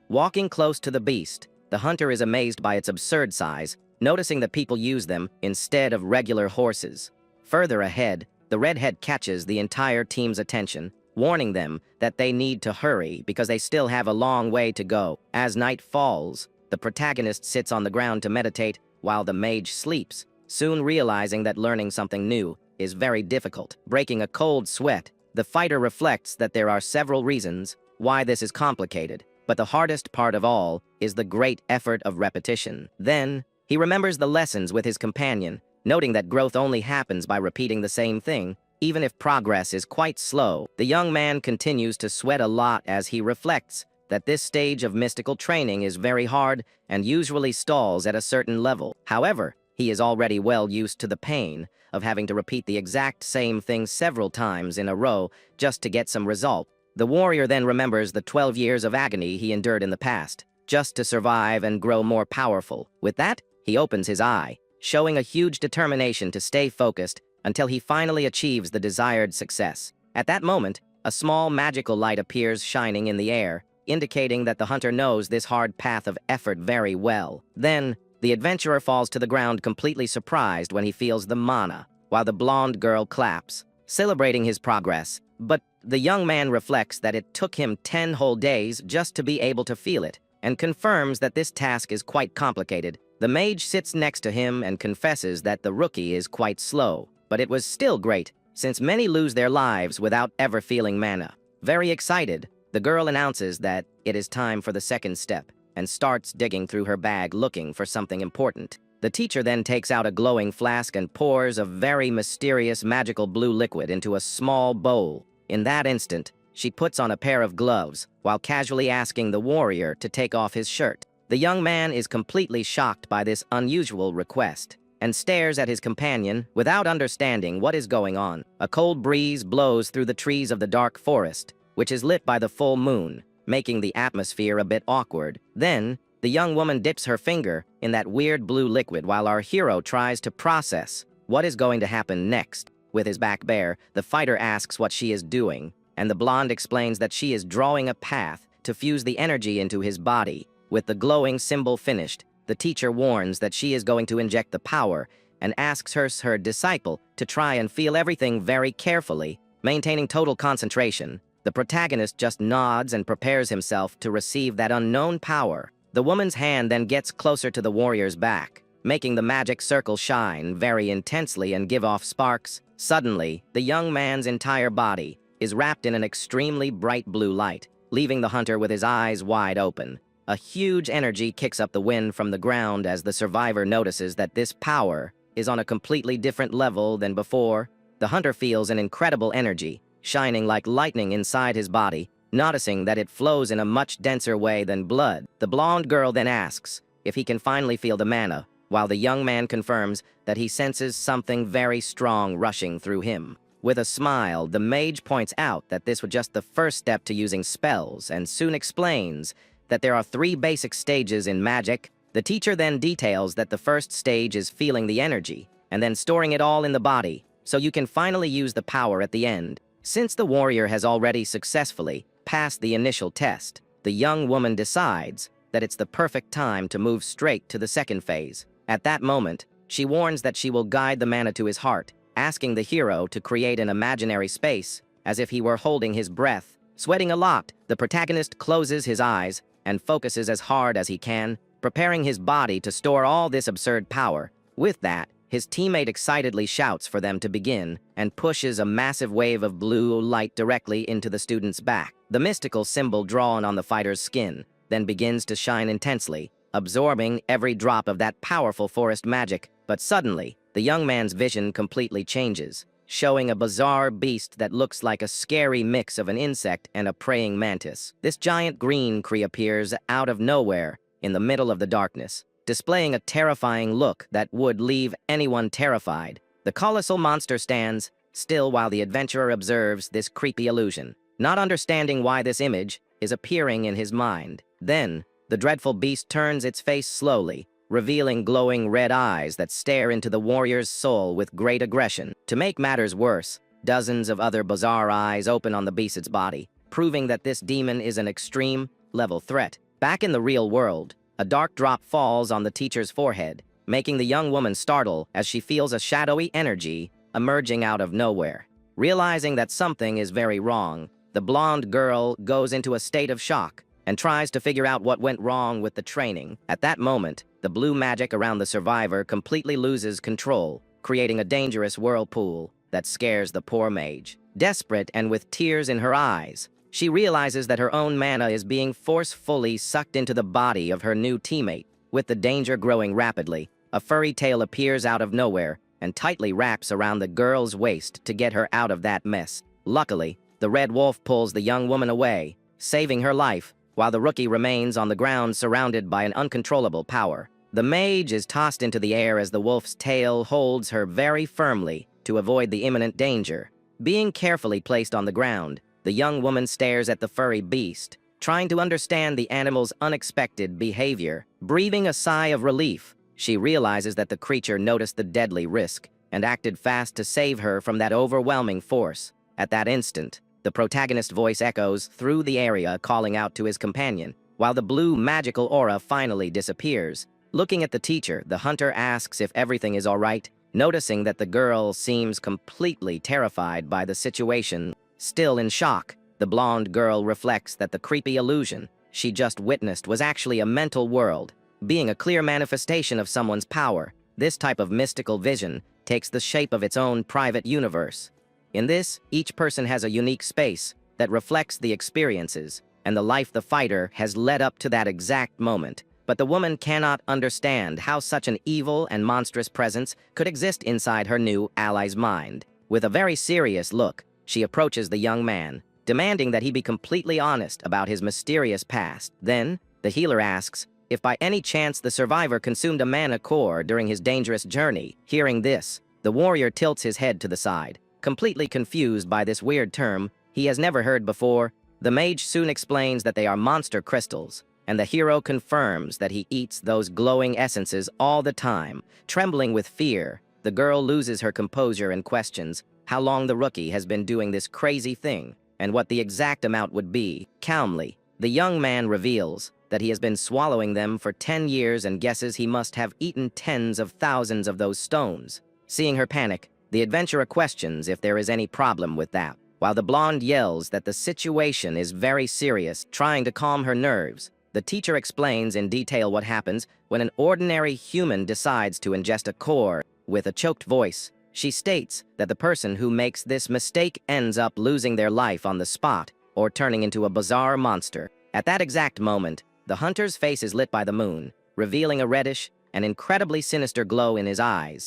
Walking close to the beast, the hunter is amazed by its absurd size, noticing that people use them instead of regular horses. Further ahead, the redhead catches the entire team's attention, warning them that they need to hurry because they still have a long way to go. As night falls, the protagonist sits on the ground to meditate while the mage sleeps, soon realizing that learning something new is very difficult. Breaking a cold sweat, the fighter reflects that there are several reasons why this is complicated, but the hardest part of all is the great effort of repetition. Then, he remembers the lessons with his companion, noting that growth only happens by repeating the same thing, even if progress is quite slow. The young man continues to sweat a lot as he reflects that this stage of mystical training is very hard and usually stalls at a certain level. However, he is already well used to the pain of having to repeat the exact same thing several times in a row just to get some result. The warrior then remembers the 12 years of agony he endured in the past, just to survive and grow more powerful. With that, he opens his eye, showing a huge determination to stay focused until he finally achieves the desired success. At that moment, a small magical light appears shining in the air, indicating that the hunter knows this hard path of effort very well. Then, the adventurer falls to the ground completely surprised when he feels the mana, while the blonde girl claps, celebrating his progress. But the young man reflects that it took him 10 whole days just to be able to feel it, and confirms that this task is quite complicated. The mage sits next to him and confesses that the rookie is quite slow, but it was still great, since many lose their lives without ever feeling mana. Very excited, the girl announces that it is time for the second step, and starts digging through her bag looking for something important. The teacher then takes out a glowing flask and pours a very mysterious magical blue liquid into a small bowl. In that instant, she puts on a pair of gloves, while casually asking the warrior to take off his shirt. The young man is completely shocked by this unusual request, and stares at his companion without understanding what is going on. A cold breeze blows through the trees of the dark forest, which is lit by the full moon, making the atmosphere a bit awkward. Then, the young woman dips her finger in that weird blue liquid while our hero tries to process what is going to happen next. With his back bare, the fighter asks what she is doing, and the blonde explains that she is drawing a path to fuse the energy into his body. With the glowing symbol finished, the teacher warns that she is going to inject the power and asks her disciple to try and feel everything very carefully, maintaining total concentration. The protagonist just nods and prepares himself to receive that unknown power. The woman's hand then gets closer to the warrior's back, making the magic circle shine very intensely and give off sparks. Suddenly, the young man's entire body is wrapped in an extremely bright blue light, leaving the hunter with his eyes wide open. A huge energy kicks up the wind from the ground as the survivor notices that this power is on a completely different level than before. The hunter feels an incredible energy, shining like lightning inside his body, noticing that it flows in a much denser way than blood. The blonde girl then asks if he can finally feel the mana, while the young man confirms that he senses something very strong rushing through him. With a smile, the mage points out that this was just the first step to using spells and soon explains that there are 3 basic stages in magic. The teacher then details that the first stage is feeling the energy and then storing it all in the body, so you can finally use the power at the end. Since the warrior has already successfully passed the initial test, the young woman decides that it's the perfect time to move straight to the second phase. At that moment, she warns that she will guide the mana to his heart, asking the hero to create an imaginary space as if he were holding his breath. Sweating a lot, the protagonist closes his eyes and focuses as hard as he can, preparing his body to store all this absurd power. With that, his teammate excitedly shouts for them to begin and pushes a massive wave of blue light directly into the student's back. The mystical symbol drawn on the fighter's skin then begins to shine intensely, absorbing every drop of that powerful forest magic. But suddenly, the young man's vision completely changes, showing a bizarre beast that looks like a scary mix of an insect and a praying mantis. This giant green tree appears out of nowhere in the middle of the darkness, displaying a terrifying look that would leave anyone terrified. The colossal monster stands still while the adventurer observes this creepy illusion, not understanding why this image is appearing in his mind. Then, the dreadful beast turns its face slowly, revealing glowing red eyes that stare into the warrior's soul with great aggression. To make matters worse, dozens of other bizarre eyes open on the beast's body, proving that this demon is an extreme-level threat. Back in the real world, a dark drop falls on the teacher's forehead, making the young woman startle as she feels a shadowy energy emerging out of nowhere. Realizing that something is very wrong, the blonde girl goes into a state of shock and tries to figure out what went wrong with the training. At that moment, the blue magic around the survivor completely loses control, creating a dangerous whirlpool that scares the poor mage. Desperate and with tears in her eyes, she realizes that her own mana is being forcefully sucked into the body of her new teammate. With the danger growing rapidly, a furry tail appears out of nowhere and tightly wraps around the girl's waist to get her out of that mess. Luckily, the red wolf pulls the young woman away, saving her life, while the rookie remains on the ground surrounded by an uncontrollable power. The mage is tossed into the air as the wolf's tail holds her very firmly to avoid the imminent danger. Being carefully placed on the ground, the young woman stares at the furry beast, trying to understand the animal's unexpected behavior. Breathing a sigh of relief, she realizes that the creature noticed the deadly risk and acted fast to save her from that overwhelming force. At that instant, the protagonist's voice echoes through the area, calling out to his companion, while the blue magical aura finally disappears. Looking at the teacher, the hunter asks if everything is all right, noticing that the girl seems completely terrified by the situation. Still in shock, the blonde girl reflects that the creepy illusion she just witnessed was actually a mental world, being a clear manifestation of someone's power. This type of mystical vision takes the shape of its own private universe. In this, each person has a unique space that reflects the experiences and the life the fighter has led up to that exact moment. But the woman cannot understand how such an evil and monstrous presence could exist inside her new ally's mind. With a very serious look, she approaches the young man, demanding that he be completely honest about his mysterious past. Then, the healer asks if by any chance the survivor consumed a mana core during his dangerous journey. Hearing this, the warrior tilts his head to the side, completely confused by this weird term he has never heard before. The mage soon explains that they are monster crystals, and the hero confirms that he eats those glowing essences all the time. Trembling with fear, The girl loses her composure and questions how long the rookie has been doing this crazy thing and what the exact amount would be. Calmly, the young man reveals that he has been swallowing them for 10 years and guesses he must have eaten tens of thousands of those stones. Seeing her panic, the adventurer questions if there is any problem with that, while the blonde yells that the situation is very serious, trying to calm her nerves. The teacher explains in detail what happens when an ordinary human decides to ingest a core. With a choked voice, she states that the person who makes this mistake ends up losing their life on the spot or turning into a bizarre monster. At that exact moment, the hunter's face is lit by the moon, revealing a reddish and incredibly sinister glow in his eyes.